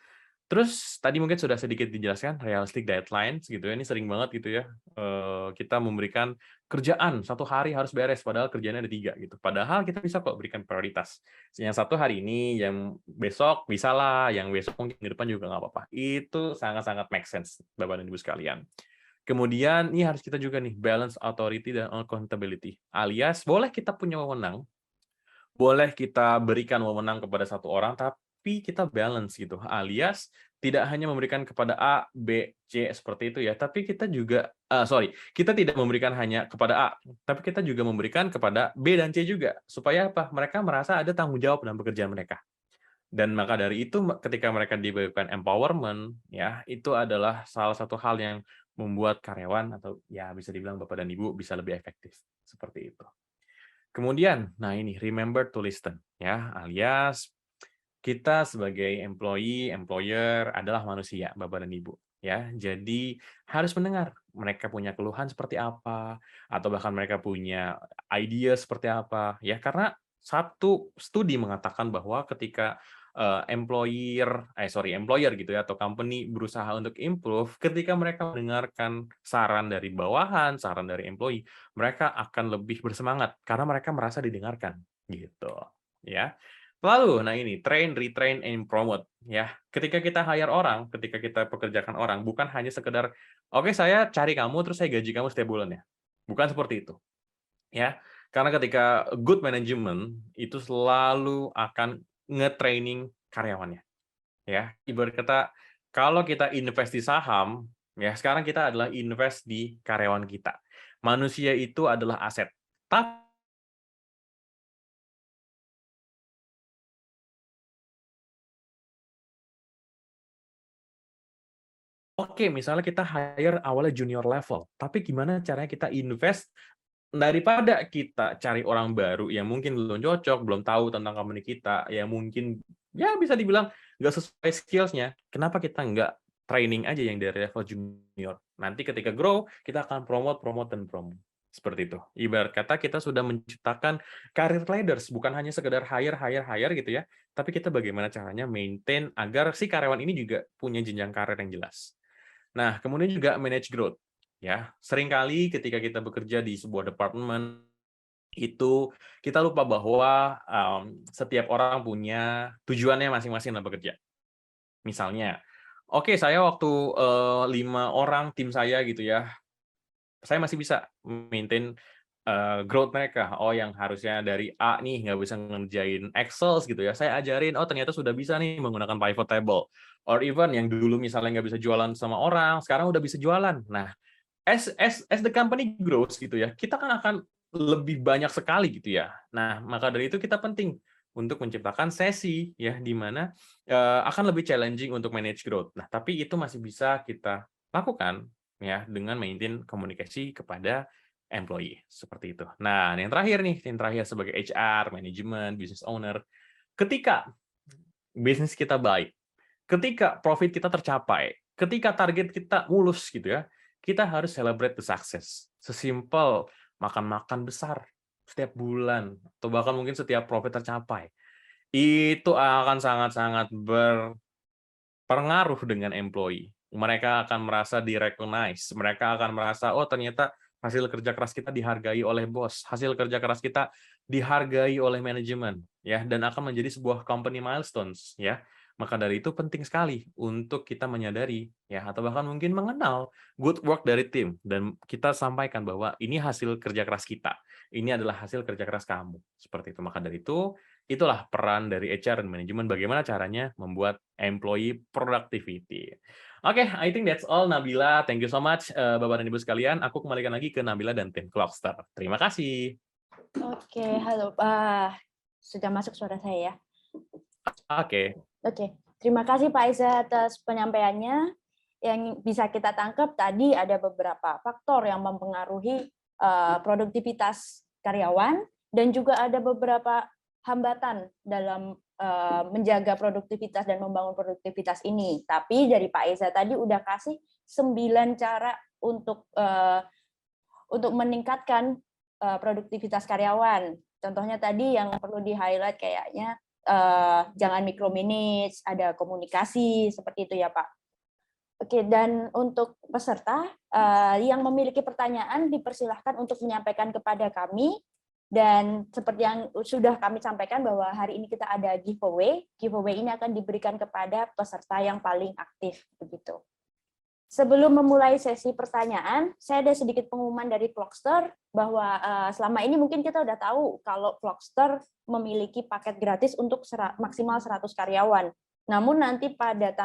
Terus tadi mungkin sudah sedikit dijelaskan realistic deadlines gitu ya, ini sering banget gitu ya, kita memberikan kerjaan 1 hari harus beres, padahal kerjaannya ada 3 gitu. Padahal kita bisa kok berikan prioritas. Yang 1 hari ini, yang besok bisalah, yang besok mungkin di depan juga nggak apa-apa. Itu sangat-sangat make sense, Bapak dan Ibu sekalian. Kemudian ini harus kita juga nih, balance authority dan accountability, alias boleh kita punya wewenang, boleh kita berikan wewenang kepada satu orang, tapi kita balance gitu, alias tidak hanya memberikan kepada A, B, C seperti itu ya, tapi kita juga kita tidak memberikan hanya kepada A, tapi kita juga memberikan kepada B dan C juga, supaya apa? Mereka merasa ada tanggung jawab dalam pekerjaan mereka. Dan maka dari itu ketika mereka diberikan empowerment, ya itu adalah salah satu hal yang membuat karyawan atau ya bisa dibilang Bapak dan Ibu bisa lebih efektif seperti itu. Kemudian, nah ini remember to listen ya, alias kita sebagai employee, employer adalah manusia, Bapak dan Ibu ya. Jadi harus mendengar mereka punya keluhan seperti apa atau bahkan mereka punya ide seperti apa ya, karena satu studi mengatakan bahwa ketika employer gitu ya atau company berusaha untuk improve, ketika mereka mendengarkan saran dari bawahan, saran dari employee, mereka akan lebih bersemangat karena mereka merasa didengarkan gitu ya. Lalu, nah ini train, retrain, and promote ya. Ketika kita hire orang, ketika kita pekerjakan orang, bukan hanya sekedar oke saya cari kamu terus saya gaji kamu setiap bulannya. Bukan seperti itu ya. Karena ketika good management itu selalu akan nge-training karyawannya ya. Ibarat kata kalau kita invest di saham, ya sekarang kita adalah invest di karyawan kita. Manusia itu adalah aset. Tapi oke, misalnya kita hire awalnya junior level, tapi gimana caranya kita invest daripada kita cari orang baru yang mungkin belum cocok, belum tahu tentang company kita, yang mungkin ya bisa dibilang nggak sesuai skills-nya, kenapa kita nggak training aja yang dari level junior? Nanti ketika grow, kita akan promote, promote, dan promote. Seperti itu. Ibarat kata kita sudah menciptakan career leaders, bukan hanya sekedar hire, hire, hire gitu ya, tapi kita bagaimana caranya maintain agar si karyawan ini juga punya jenjang karir yang jelas. Nah, kemudian juga manage growth. Ya, seringkali ketika kita bekerja di sebuah departemen itu kita lupa bahwa setiap orang punya tujuannya masing-masing dalam bekerja. Misalnya, oke saya waktu 5 orang tim saya gitu ya, saya masih bisa maintain growth mereka. Oh, yang harusnya dari A nih nggak bisa ngerjain Excel gitu ya, saya ajarin, oh ternyata sudah bisa nih menggunakan pivot table. Or even yang dulu misalnya nggak bisa jualan sama orang, sekarang udah bisa jualan. Nah, as the company grows gitu ya, kita kan akan lebih banyak sekali gitu ya. Nah, maka dari itu kita penting untuk menciptakan sesi ya di mana akan lebih challenging untuk manage growth. Nah, tapi itu masih bisa kita lakukan ya dengan maintain komunikasi kepada employee seperti itu. Nah, yang terakhir nih, yang terakhir sebagai HR, manajemen, business owner, ketika bisnis kita baik, ketika profit kita tercapai, ketika target kita mulus gitu ya, kita harus celebrate the success. Sesimpel makan-makan besar setiap bulan atau bahkan mungkin setiap profit tercapai. Itu akan sangat-sangat berpengaruh dengan employee. Mereka akan merasa di-recognize, mereka akan merasa, oh ternyata hasil kerja keras kita dihargai oleh bos, hasil kerja keras kita dihargai oleh manajemen, ya, dan akan menjadi sebuah company milestones, ya. Maka dari itu penting sekali untuk kita menyadari, ya, atau bahkan mungkin mengenal good work dari tim, dan kita sampaikan bahwa ini hasil kerja keras kita, ini adalah hasil kerja keras kamu, seperti itu. Maka dari itu, itulah peran dari HR dan manajemen bagaimana caranya membuat employee productivity. Oke, I think that's all Nabila. Thank you so much Bapak dan Ibu sekalian. Aku kembalikan lagi ke Nabila dan tim Clockster. Terima kasih. Oke, halo. Sudah masuk suara saya ya? Oke. Oke, terima kasih Pak Iza atas penyampaiannya. Yang bisa kita tangkap tadi ada beberapa faktor yang mempengaruhi produktivitas karyawan dan juga ada beberapa hambatan dalam menjaga produktivitas dan membangun produktivitas ini. Tapi dari Pak Iza tadi udah kasih 9 cara untuk meningkatkan produktivitas karyawan. Contohnya tadi yang perlu di-highlight kayaknya jangan micromanage, ada komunikasi seperti itu ya Pak. Oke, dan untuk peserta yang memiliki pertanyaan dipersilahkan untuk menyampaikan kepada kami. Dan seperti yang sudah kami sampaikan bahwa hari ini kita ada giveaway. Giveaway ini akan diberikan kepada peserta yang paling aktif begitu. Sebelum memulai sesi pertanyaan, saya ada sedikit pengumuman dari Clockster bahwa selama ini mungkin kita udah tahu kalau Clockster memiliki paket gratis untuk maksimal 100 karyawan. Namun nanti pada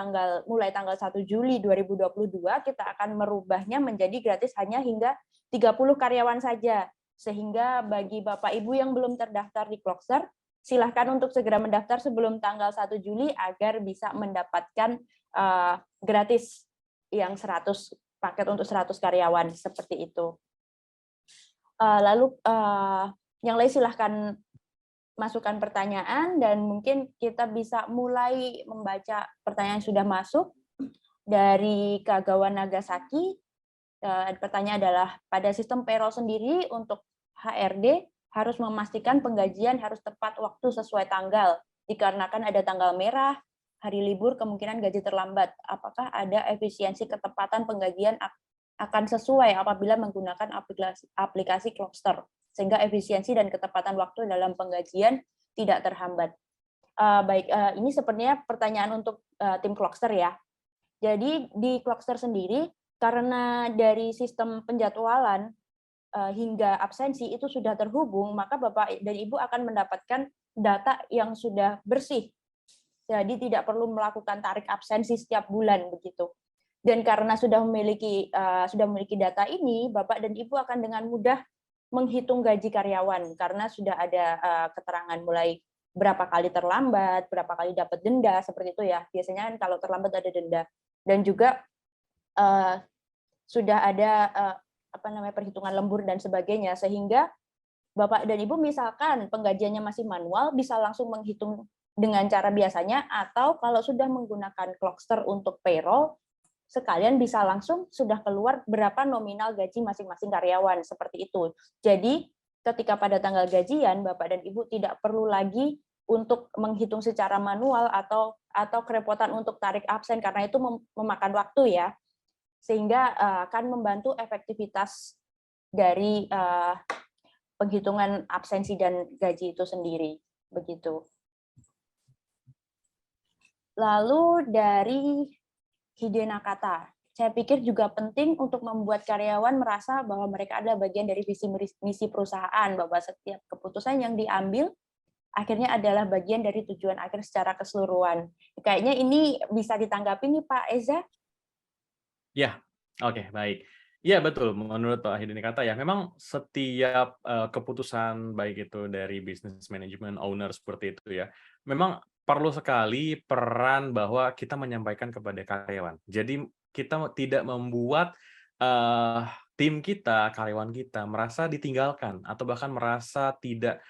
mulai tanggal 1 Juli 2022 kita akan merubahnya menjadi gratis hanya hingga 30 karyawan saja. Sehingga bagi Bapak Ibu yang belum terdaftar di Clockster, silahkan untuk segera mendaftar sebelum tanggal 1 Juli agar bisa mendapatkan gratis yang 100 paket untuk 100 karyawan seperti itu. Lalu yang lain silahkan masukkan pertanyaan dan mungkin kita bisa mulai membaca pertanyaan yang sudah masuk dari Kagawa Nagasaki. Pertanyaan adalah pada sistem payroll sendiri untuk HRD harus memastikan penggajian harus tepat waktu sesuai tanggal. Dikarenakan ada tanggal merah, hari libur, kemungkinan gaji terlambat. Apakah ada efisiensi ketepatan penggajian akan sesuai apabila menggunakan aplikasi Clockster, sehingga efisiensi dan ketepatan waktu dalam penggajian tidak terhambat. Ini sepertinya pertanyaan untuk tim Clockster ya. Jadi di Clockster sendiri, karena dari sistem penjadwalan hingga absensi itu sudah terhubung, maka Bapak dan Ibu akan mendapatkan data yang sudah bersih. Jadi tidak perlu melakukan tarik absensi setiap bulan begitu. Dan karena sudah memiliki data ini, Bapak dan Ibu akan dengan mudah menghitung gaji karyawan karena sudah ada keterangan mulai berapa kali terlambat, berapa kali dapat denda seperti itu ya. Biasanya kan kalau terlambat ada denda. Dan juga sudah ada perhitungan lembur dan sebagainya, sehingga Bapak dan Ibu misalkan penggajiannya masih manual bisa langsung menghitung dengan cara biasanya, atau kalau sudah menggunakan Clockster untuk payroll sekalian bisa langsung sudah keluar berapa nominal gaji masing-masing karyawan seperti itu. Jadi ketika pada tanggal gajian Bapak dan Ibu tidak perlu lagi untuk menghitung secara manual atau kerepotan untuk tarik absen karena itu memakan waktu ya. Sehingga akan membantu efektivitas dari penghitungan absensi dan gaji itu sendiri, begitu. Lalu dari Hidena Kata, saya pikir juga penting untuk membuat karyawan merasa bahwa mereka adalah bagian dari visi misi perusahaan, bahwa setiap keputusan yang diambil akhirnya adalah bagian dari tujuan akhir secara keseluruhan. Kayaknya ini bisa ditanggapi nih Pak Eza. Ya, oke, baik. Iya, betul. Menurut Pak Hideni Kata ya, memang setiap keputusan baik itu dari business management owner seperti itu ya, memang perlu sekali peran bahwa kita menyampaikan kepada karyawan. Jadi kita tidak membuat tim kita, karyawan kita merasa ditinggalkan atau bahkan merasa tidak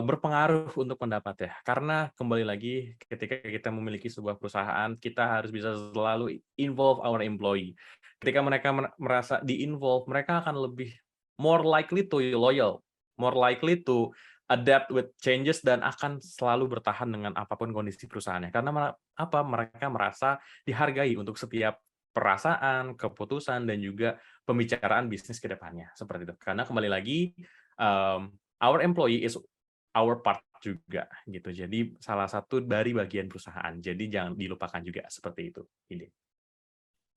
berpengaruh untuk pendapat ya. Karena kembali lagi ketika kita memiliki sebuah perusahaan, kita harus bisa selalu involve our employee. Ketika mereka merasa di-involve, mereka akan lebih more likely to loyal, more likely to adapt with changes dan akan selalu bertahan dengan apapun kondisi perusahaannya. Karena mereka merasa dihargai untuk setiap perasaan, keputusan dan juga pembicaraan bisnis ke depannya seperti itu. Karena kembali lagi our employee is our part juga gitu. Jadi salah satu dari bagian perusahaan. Jadi jangan dilupakan juga seperti itu. Ini.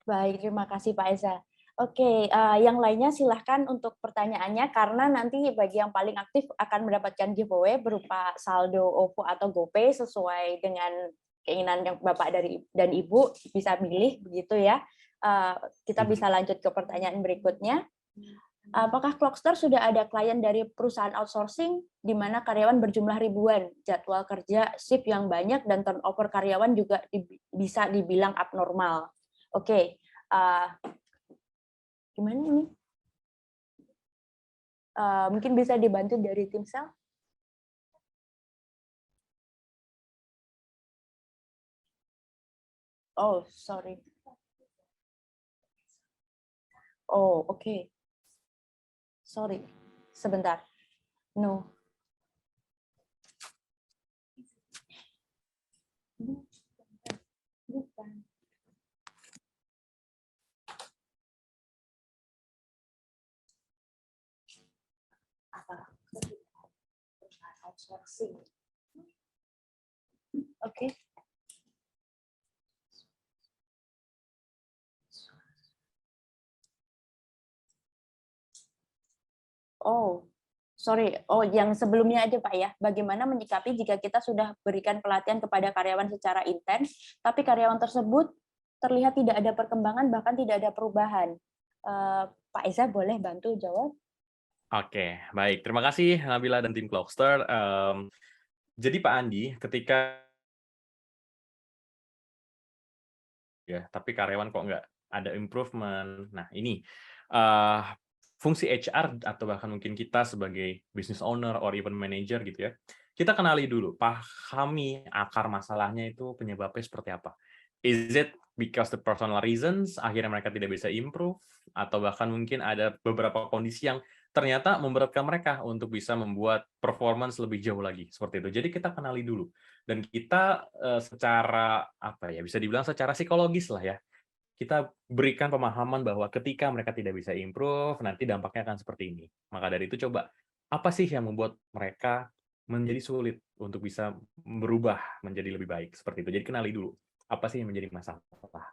Baik, terima kasih Pak Eza. Oke, yang lainnya silahkan untuk pertanyaannya karena nanti bagi yang paling aktif akan mendapatkan giveaway berupa saldo OVO atau GoPay sesuai dengan keinginan yang Bapak dan Ibu bisa pilih begitu ya. Kita bisa lanjut ke pertanyaan berikutnya. Apakah Clockster sudah ada klien dari perusahaan outsourcing di mana karyawan berjumlah ribuan, jadwal kerja shift yang banyak dan turnover karyawan juga bisa dibilang abnormal? Oke, gimana ini? Mungkin bisa dibantu dari tim sel? Oh, sorry. Oh, oke. Sorry, sebentar. No. Bukan. Apa? Outsourcing. Oke. Oh, sorry. Oh, yang sebelumnya aja Pak ya. Bagaimana menyikapi jika kita sudah berikan pelatihan kepada karyawan secara intens, tapi karyawan tersebut terlihat tidak ada perkembangan, bahkan tidak ada perubahan. Pak Eza boleh bantu jawab? Oke, baik. Terima kasih Nabila dan tim Clockster. Jadi Pak Andi, ketika ya, tapi karyawan kok nggak ada improvement. Nah, ini uh, fungsi HR atau bahkan mungkin kita sebagai business owner or even manager gitu ya, kita kenali dulu, pahami akar masalahnya itu penyebabnya seperti apa. Is it because the personal reasons akhirnya mereka tidak bisa improve, atau bahkan mungkin ada beberapa kondisi yang ternyata memberatkan mereka untuk bisa membuat performance lebih jauh lagi seperti itu. Jadi kita kenali dulu. Dan kita secara apa ya, bisa dibilang secara psikologis lah ya, kita berikan pemahaman bahwa ketika mereka tidak bisa improve, nanti dampaknya akan seperti ini. Maka dari itu coba, apa sih yang membuat mereka menjadi sulit untuk bisa berubah menjadi lebih baik, seperti itu. Jadi kenali dulu, apa sih yang menjadi masalah,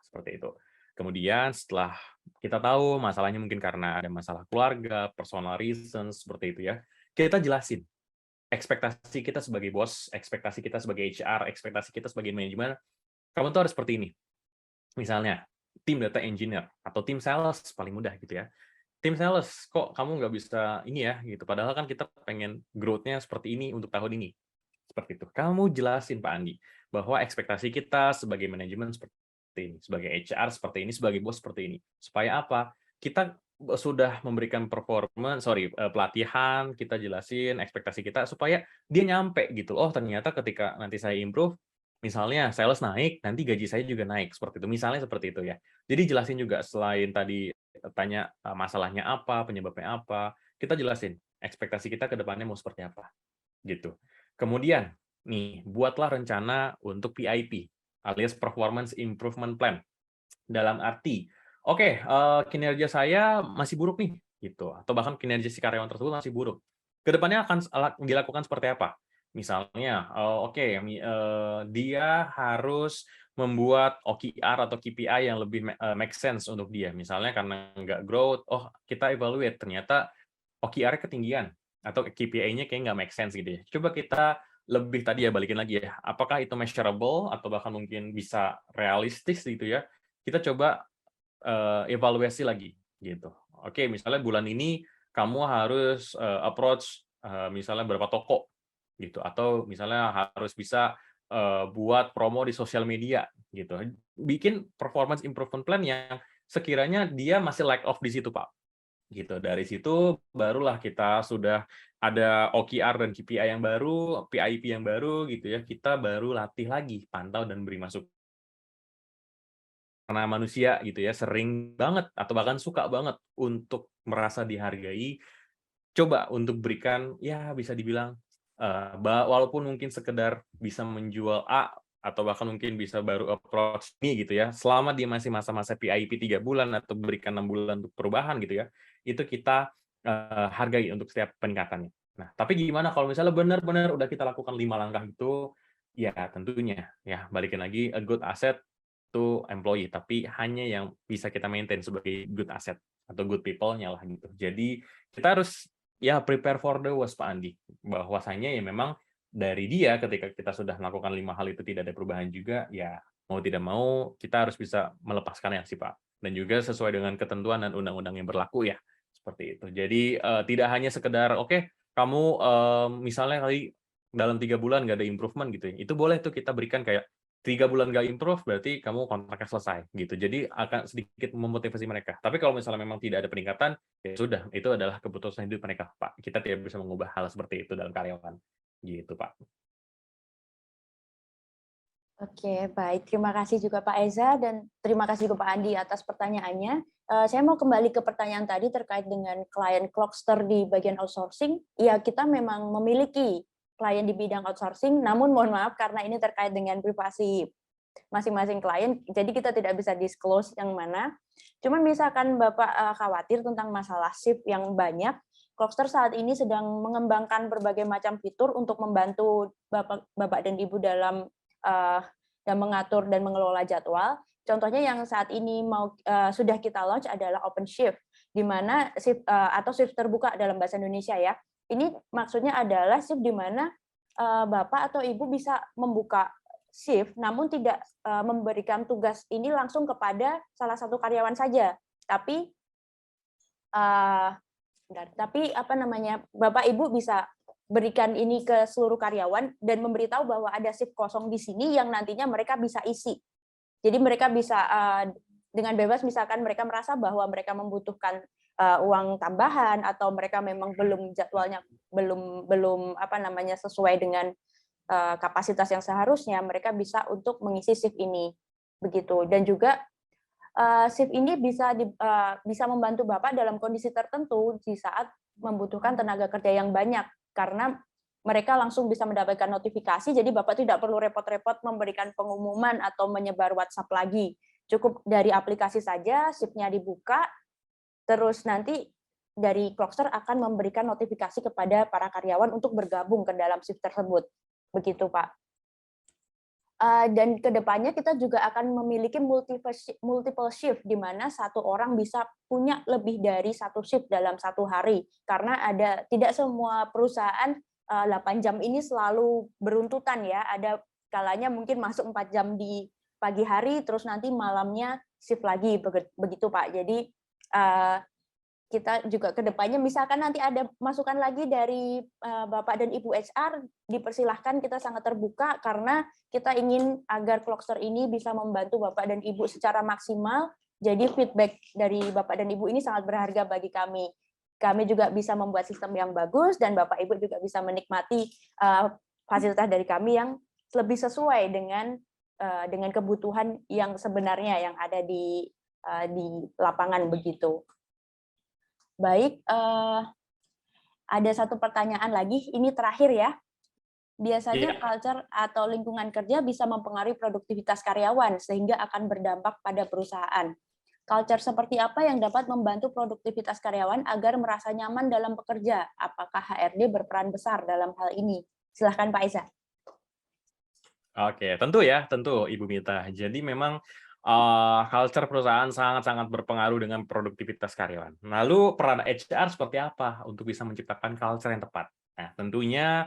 seperti itu. Kemudian setelah kita tahu masalahnya mungkin karena ada masalah keluarga, personal reasons, seperti itu ya, kita jelasin ekspektasi kita sebagai bos, ekspektasi kita sebagai HR, ekspektasi kita sebagai manajemen, kamu tuh harus seperti ini. Misalnya, tim data engineer atau tim sales paling mudah gitu ya. Tim sales, kok kamu nggak bisa ini ya gitu. Padahal kan kita pengen growth-nya seperti ini untuk tahun ini. Seperti itu. Kamu jelasin Pak Andi bahwa ekspektasi kita sebagai manajemen seperti ini, sebagai HR seperti ini, sebagai bos seperti ini. Supaya apa? Kita sudah memberikan pelatihan, kita jelasin ekspektasi kita supaya dia nyampe gitu. Oh, ternyata ketika nanti saya improve, misalnya sales naik, nanti gaji saya juga naik seperti itu. Misalnya seperti itu ya. Jadi jelasin juga selain tadi tanya masalahnya apa, penyebabnya apa, kita jelasin ekspektasi kita ke depannya mau seperti apa gitu. Kemudian nih, buatlah rencana untuk PIP alias Performance Improvement Plan. Dalam arti, oke, kinerja saya masih buruk nih, gitu, atau bahkan kinerja si karyawan tersebut masih buruk. Kedepannya akan dilakukan seperti apa? Misalnya, dia harus membuat OKR atau KPI yang lebih make sense untuk dia. Misalnya karena nggak growth, oh kita evaluate, ternyata OKR-nya ketinggian, atau KPI-nya kayak nggak make sense gitu ya. Coba kita lebih tadi ya, balikin lagi ya, apakah itu measurable, atau bahkan mungkin bisa realistis gitu ya, kita coba evaluasi lagi gitu. Oke, misalnya bulan ini kamu harus approach misalnya berapa toko gitu, atau misalnya harus bisa buat promo di sosial media gitu. Bikin performance improvement plan yang sekiranya dia masih lack off di situ, Pak. Gitu. Dari situ barulah kita sudah ada OKR dan KPI yang baru, PIP yang baru gitu ya. Kita baru latih lagi, pantau dan beri masukan. Karena manusia gitu ya, sering banget atau bahkan suka banget untuk merasa dihargai, coba untuk berikan, ya bisa dibilang, walaupun mungkin sekedar bisa menjual A, atau bahkan mungkin bisa baru approach me gitu ya, selama dia masih masa-masa PIP 3 bulan atau berikan 6 bulan untuk perubahan gitu ya, itu kita hargai untuk setiap peningkatannya. Nah, tapi gimana kalau misalnya benar-benar udah kita lakukan 5 langkah itu, ya tentunya ya balikin lagi, a good asset to employee, tapi hanya yang bisa kita maintain sebagai good asset atau good people-nya lah gitu. Jadi kita harus ya prepare for the worst, Pak Andi. Bahwasanya ya memang dari dia ketika kita sudah melakukan 5 hal itu tidak ada perubahan juga, ya mau tidak mau kita harus bisa melepaskannya sih, Pak. Dan juga sesuai dengan ketentuan dan undang-undang yang berlaku ya, seperti itu. Jadi tidak hanya sekedar oke, kamu misalnya kali dalam 3 bulan nggak ada improvement gitu ya, itu boleh tuh kita berikan kayak 3 bulan nggak improve berarti kamu kontraknya selesai gitu. Jadi akan sedikit memotivasi mereka. Tapi kalau misalnya memang tidak ada peningkatan, ya sudah, itu adalah keputusan hidup mereka, Pak. Kita tidak bisa mengubah hal seperti itu dalam karyawan. Gitu, Pak. Oke, baik. Terima kasih juga Pak Eza dan terima kasih juga Pak Andi atas pertanyaannya. Saya mau kembali ke pertanyaan tadi terkait dengan klien Clockster di bagian outsourcing. Ya, kita memang memiliki klien di bidang outsourcing, namun mohon maaf karena ini terkait dengan privasi masing-masing klien, jadi kita tidak bisa disclose yang mana. Cuman misalkan Bapak khawatir tentang masalah shift yang banyak, Clockster saat ini sedang mengembangkan berbagai macam fitur untuk membantu Bapak dan Ibu dalam dan mengatur dan mengelola jadwal. Contohnya yang saat ini sudah kita launch adalah OpenShift, di mana shift atau shift terbuka dalam bahasa Indonesia ya. Ini maksudnya adalah shift di mana Bapak atau Ibu bisa membuka shift, namun tidak memberikan tugas ini langsung kepada salah satu karyawan saja, tapi Bapak Ibu bisa berikan ini ke seluruh karyawan dan memberitahu bahwa ada shift kosong di sini yang nantinya mereka bisa isi. Jadi mereka bisa dengan bebas, misalkan mereka merasa bahwa mereka membutuhkan uang tambahan atau mereka memang jadwalnya belum sesuai dengan kapasitas yang seharusnya, mereka bisa untuk mengisi shift ini begitu. Dan juga shift ini bisa membantu Bapak dalam kondisi tertentu di saat membutuhkan tenaga kerja yang banyak, karena mereka langsung bisa mendapatkan notifikasi, jadi Bapak tidak perlu repot-repot memberikan pengumuman atau menyebar WhatsApp lagi. Cukup dari aplikasi saja, shift-nya dibuka, terus nanti dari Clockster akan memberikan notifikasi kepada para karyawan untuk bergabung ke dalam shift tersebut. Begitu, Pak. Dan kedepannya kita juga akan memiliki multiple shift, di mana satu orang bisa punya lebih dari satu shift dalam satu hari, karena tidak semua perusahaan 8 jam ini selalu beruntutan ya, ada kalanya mungkin masuk 4 jam di pagi hari, terus nanti malamnya shift lagi, begitu Pak. Jadi kita juga ke depannya, misalkan nanti ada masukan lagi dari Bapak dan Ibu HR, dipersilahkan, kita sangat terbuka, karena kita ingin agar Clockster ini bisa membantu Bapak dan Ibu secara maksimal, jadi feedback dari Bapak dan Ibu ini sangat berharga bagi kami. Kami juga bisa membuat sistem yang bagus, dan Bapak Ibu juga bisa menikmati fasilitas dari kami yang lebih sesuai dengan kebutuhan yang sebenarnya yang ada di lapangan begitu. Baik, ada satu pertanyaan lagi, ini terakhir ya. Biasanya culture atau lingkungan kerja bisa mempengaruhi produktivitas karyawan sehingga akan berdampak pada perusahaan. Culture seperti apa yang dapat membantu produktivitas karyawan agar merasa nyaman dalam bekerja? Apakah HRD berperan besar dalam hal ini? Silahkan Pak Isa. Oke, tentu Ibu Mita. Jadi memang culture perusahaan sangat-sangat berpengaruh dengan produktivitas karyawan. Lalu peran HR seperti apa untuk bisa menciptakan culture yang tepat? Nah, tentunya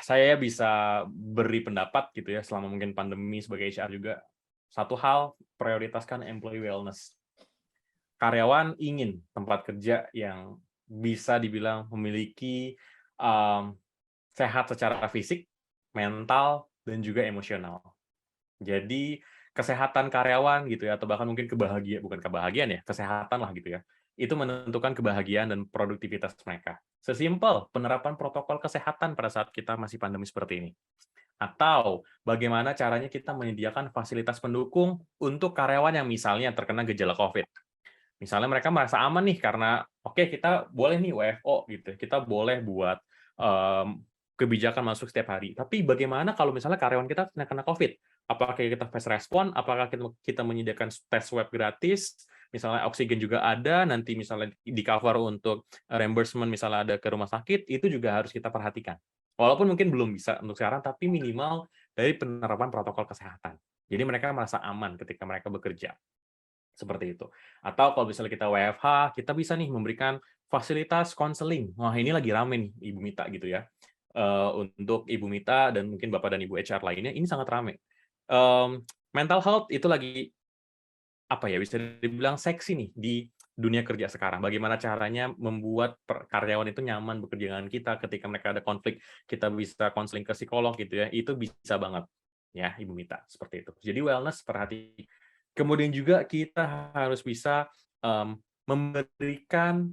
saya bisa beri pendapat gitu ya, selama mungkin pandemi sebagai HR juga. Satu hal, prioritaskan employee wellness. Karyawan ingin tempat kerja yang bisa dibilang memiliki sehat secara fisik, mental, dan juga emosional. Jadi kesehatan karyawan gitu ya, atau bahkan mungkin kebahagiaan ya, kesehatan lah gitu ya, itu menentukan kebahagiaan dan produktivitas mereka. Sesimpel penerapan protokol kesehatan pada saat kita masih pandemi seperti ini. Atau bagaimana caranya kita menyediakan fasilitas pendukung untuk karyawan yang misalnya terkena gejala COVID. Misalnya mereka merasa aman nih karena oke, kita boleh nih WFO gitu, kita boleh buat kebijakan masuk setiap hari. Tapi bagaimana kalau misalnya karyawan kita kena COVID? Apakah kita fast respon? Apakah kita menyediakan tes swab gratis? Misalnya oksigen juga ada, nanti misalnya di cover untuk reimbursement misalnya ada ke rumah sakit, itu juga harus kita perhatikan. Walaupun mungkin belum bisa untuk sekarang, tapi minimal dari penerapan protokol kesehatan. Jadi mereka merasa aman ketika mereka bekerja. Seperti itu. Atau kalau misalnya kita WFH, kita bisa nih memberikan fasilitas konseling. Wah, ini lagi rame nih Ibu Mita gitu ya. Untuk Ibu Mita dan mungkin Bapak dan Ibu HR lainnya, ini sangat rame. Mental health itu lagi bisa dibilang seksi nih di dunia kerja sekarang. Bagaimana caranya membuat karyawan itu nyaman bekerja dengan kita ketika mereka ada konflik, kita bisa konseling ke psikolog gitu ya. Itu bisa banget ya Ibu Mita, seperti itu. Jadi wellness perhati. Kemudian juga kita harus bisa memberikan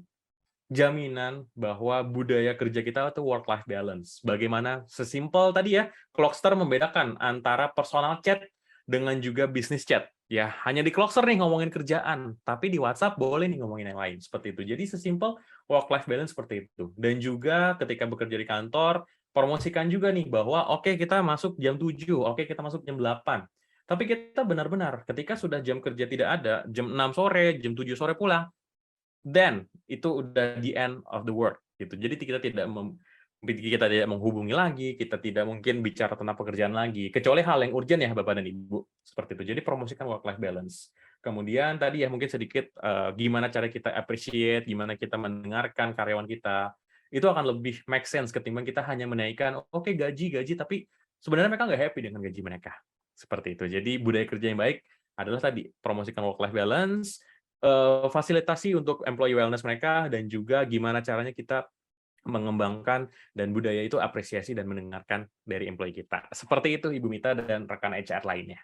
jaminan bahwa budaya kerja kita itu work-life balance. Bagaimana sesimpel tadi ya, Clockster membedakan antara personal chat dengan juga business chat. Ya, hanya di Clockster nih ngomongin kerjaan, tapi di WhatsApp boleh nih ngomongin yang lain. Seperti itu. Jadi sesimpel work-life balance seperti itu. Dan juga ketika bekerja di kantor, promosikan juga nih bahwa oke, kita masuk jam 7, oke kita masuk jam 8. Tapi kita benar-benar ketika sudah jam kerja tidak ada, jam 6 sore, jam 7 sore pulang, then itu udah the end of the world gitu. Jadi kita tidak menghubungi lagi, kita tidak mungkin bicara tentang pekerjaan lagi, kecuali hal yang urgent ya Bapak dan Ibu, seperti itu. Jadi promosikan work life balance. Kemudian tadi ya mungkin sedikit gimana cara kita appreciate, gimana kita mendengarkan karyawan kita, itu akan lebih make sense ketimbang kita hanya menaikkan oke gaji tapi sebenarnya mereka nggak happy dengan gaji mereka. Seperti itu. Jadi budaya kerja yang baik adalah tadi promosikan work life balance, fasilitasi untuk employee wellness mereka, dan juga gimana caranya kita mengembangkan dan budaya itu apresiasi dan mendengarkan dari employee kita. Seperti itu Ibu Mita dan rekan HR lainnya.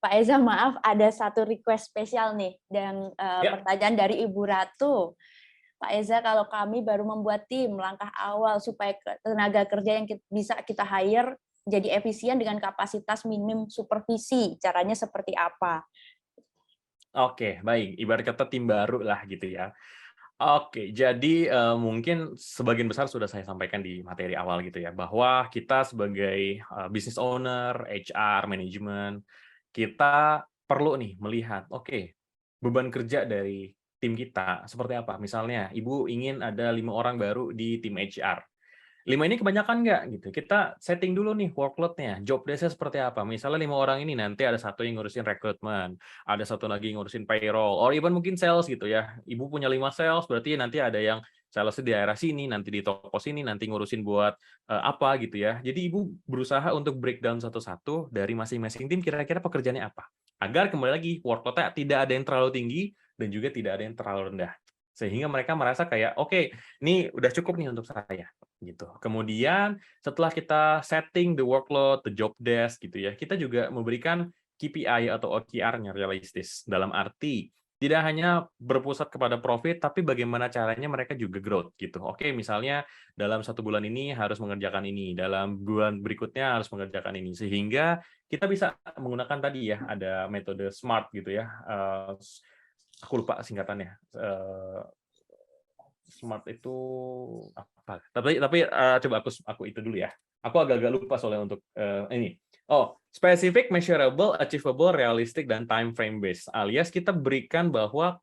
Pak Eza, maaf ada satu request spesial nih dan Ya. pertanyaan dari Ibu Ratu. Pak Eza, kalau kami baru membuat tim, langkah awal supaya tenaga kerja yang bisa kita hire jadi efisien dengan kapasitas minim supervisi, caranya seperti apa? Oke, baik. Ibarat kata tim baru lah gitu ya. Oke, jadi mungkin sebagian besar sudah saya sampaikan di materi awal gitu ya, bahwa kita sebagai business owner, HR, manajemen, kita perlu nih melihat, oke, beban kerja dari tim kita seperti apa. Misalnya, Ibu ingin ada 5 orang baru di tim HR. 5 ini kebanyakan nggak gitu. Kita setting dulu nih workload-nya, job desk-nya seperti apa. Misalnya 5 orang ini nanti ada satu yang ngurusin rekrutmen, ada satu lagi yang ngurusin payroll, or even mungkin sales gitu ya. Ibu punya 5 sales, berarti nanti ada yang sales di daerah sini, nanti di toko sini, nanti ngurusin buat apa gitu ya. Jadi Ibu berusaha untuk breakdown satu-satu dari masing-masing tim kira-kira pekerjaannya apa. Agar kembali lagi workload-nya tidak ada yang terlalu tinggi dan juga tidak ada yang terlalu rendah. Sehingga mereka merasa kayak, oke, ini udah cukup nih untuk saya gitu. Kemudian setelah kita setting the workload, the job desk gitu ya, kita juga memberikan KPI atau OKR-nya realistis. Dalam arti tidak hanya berpusat kepada profit, tapi bagaimana caranya mereka juga growth gitu. Oke, misalnya dalam 1 bulan ini harus mengerjakan ini, dalam bulan berikutnya harus mengerjakan ini, sehingga kita bisa menggunakan tadi ya ada metode SMART gitu ya. Aku lupa singkatannya. Smart itu apa? Tapi coba aku itu dulu ya. Aku agak-agak lupa soalnya untuk ini. Oh, specific, measurable, achievable, realistic, dan time frame based. Alias kita berikan bahwa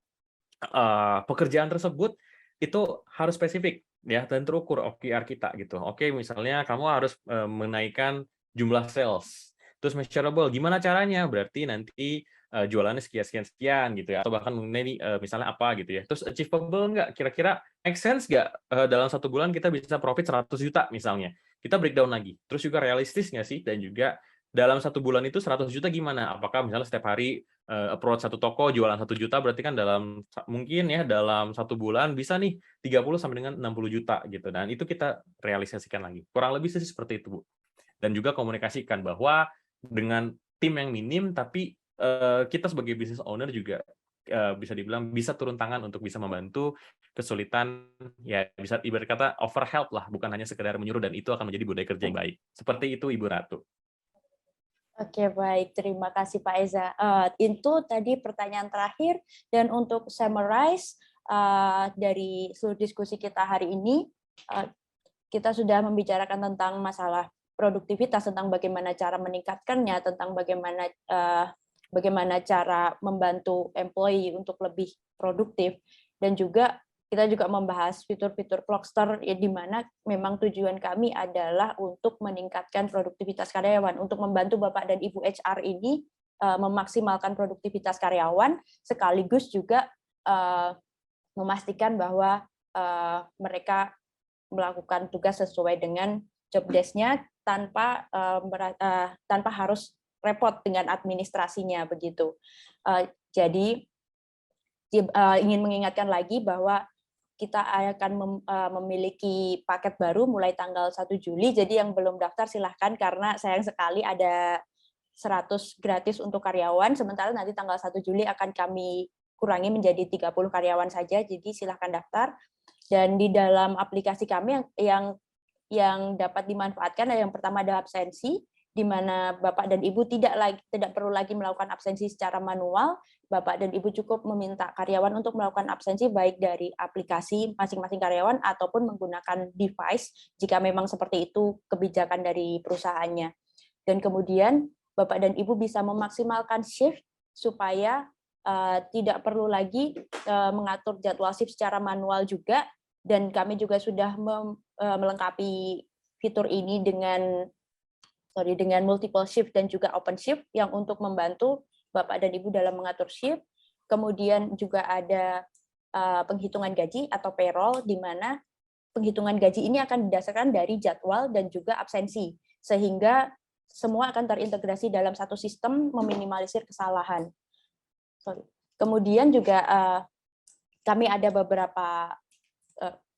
pekerjaan tersebut itu harus spesifik ya dan terukur OKR kita gitu. Oke, misalnya kamu harus menaikkan jumlah sales. Terus measurable, gimana caranya? Berarti nanti jualannya sekian gitu ya, atau bahkan mengenai misalnya apa gitu ya. Terus achievable nggak? Kira-kira make sense nggak dalam 1 bulan kita bisa profit 100 juta misalnya? Kita breakdown lagi. Terus juga realistis nggak sih? Dan juga dalam 1 bulan itu 100 juta gimana? Apakah misalnya setiap hari approach satu toko jualan 1 juta, berarti kan mungkin ya dalam 1 bulan bisa nih 30 sampai dengan 60 juta gitu. Dan itu kita realisasikan lagi. Kurang lebih sih seperti itu, Bu. Dan juga komunikasikan bahwa dengan tim yang minim, tapi kita sebagai business owner juga bisa dibilang bisa turun tangan untuk bisa membantu kesulitan, ya bisa ibarat kata offer help lah, bukan hanya sekedar menyuruh, dan itu akan menjadi budaya kerja yang baik. Seperti itu Ibu Ratu. Oke, baik. Terima kasih Pak Eza. Itu tadi pertanyaan terakhir, dan untuk summarize dari seluruh diskusi kita hari ini, kita sudah membicarakan tentang masalah produktivitas, tentang bagaimana cara meningkatkannya, tentang bagaimana cara membantu employee untuk lebih produktif, dan juga kita juga membahas fitur-fitur Clockster di mana memang tujuan kami adalah untuk meningkatkan produktivitas karyawan, untuk membantu Bapak dan Ibu HR ini memaksimalkan produktivitas karyawan, sekaligus juga memastikan bahwa mereka melakukan tugas sesuai dengan job desk-nya tanpa harus repot dengan administrasinya begitu. Jadi ingin mengingatkan lagi bahwa kita akan memiliki paket baru mulai tanggal 1 Juli. Jadi yang belum daftar silahkan, karena sayang sekali ada 100 gratis untuk karyawan, sementara nanti tanggal 1 Juli akan kami kurangi menjadi 30 karyawan saja. Jadi silahkan daftar. Dan di dalam aplikasi kami yang dapat dimanfaatkan, yang pertama ada absensi, di mana Bapak dan Ibu tidak perlu lagi melakukan absensi secara manual. Bapak dan Ibu cukup meminta karyawan untuk melakukan absensi baik dari aplikasi masing-masing karyawan ataupun menggunakan device jika memang seperti itu kebijakan dari perusahaannya. Dan kemudian Bapak dan Ibu bisa memaksimalkan shift supaya tidak perlu lagi mengatur jadwal shift secara manual juga, dan kami juga sudah melengkapi fitur ini dengan multiple shift dan juga open shift yang untuk membantu Bapak dan Ibu dalam mengatur shift. Kemudian juga ada penghitungan gaji atau payroll, di mana penghitungan gaji ini akan didasarkan dari jadwal dan juga absensi, sehingga semua akan terintegrasi dalam satu sistem, meminimalisir kesalahan. Kemudian juga kami ada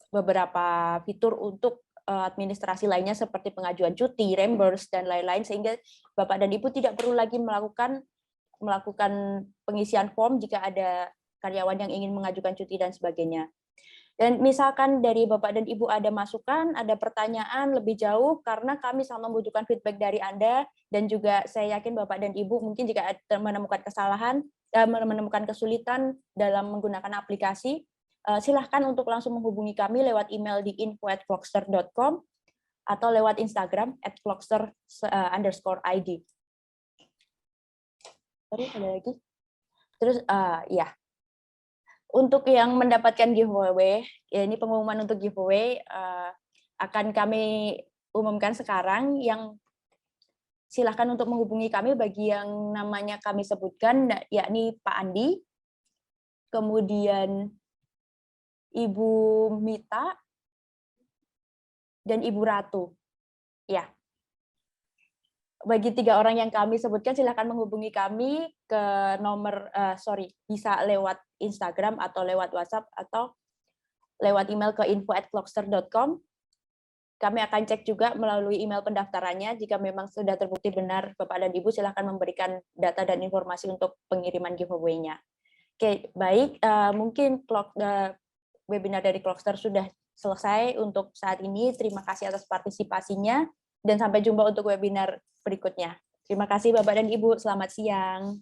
beberapa fitur untuk administrasi lainnya seperti pengajuan cuti, reimburse, dan lain-lain, sehingga Bapak dan Ibu tidak perlu lagi melakukan pengisian form jika ada karyawan yang ingin mengajukan cuti dan sebagainya. Dan misalkan dari Bapak dan Ibu ada masukan, ada pertanyaan lebih jauh, karena kami sangat membutuhkan feedback dari Anda, dan juga saya yakin Bapak dan Ibu mungkin jika menemukan menemukan kesulitan dalam menggunakan aplikasi, silahkan untuk langsung menghubungi kami lewat email di info@vlogster.com atau lewat Instagram @vlogster_id. Sorry, ada lagi. Terus ya, untuk yang mendapatkan giveaway, ya ini pengumuman untuk giveaway akan kami umumkan sekarang. Yang silahkan untuk menghubungi kami bagi yang namanya kami sebutkan, yakni Pak Andi, kemudian Ibu Mita, dan Ibu Ratu. Ya. Bagi 3 orang yang kami sebutkan, silakan menghubungi kami ke nomor, bisa lewat Instagram atau lewat WhatsApp atau lewat email ke info@vlogster.com. Kami akan cek juga melalui email pendaftarannya. Jika memang sudah terbukti benar Bapak dan Ibu, silakan memberikan data dan informasi untuk pengiriman giveaway-nya. Oke, baik. Mungkin webinar dari Vlogster sudah selesai untuk saat ini. Terima kasih atas partisipasinya, dan sampai jumpa untuk webinar berikutnya. Terima kasih Bapak dan Ibu, selamat siang.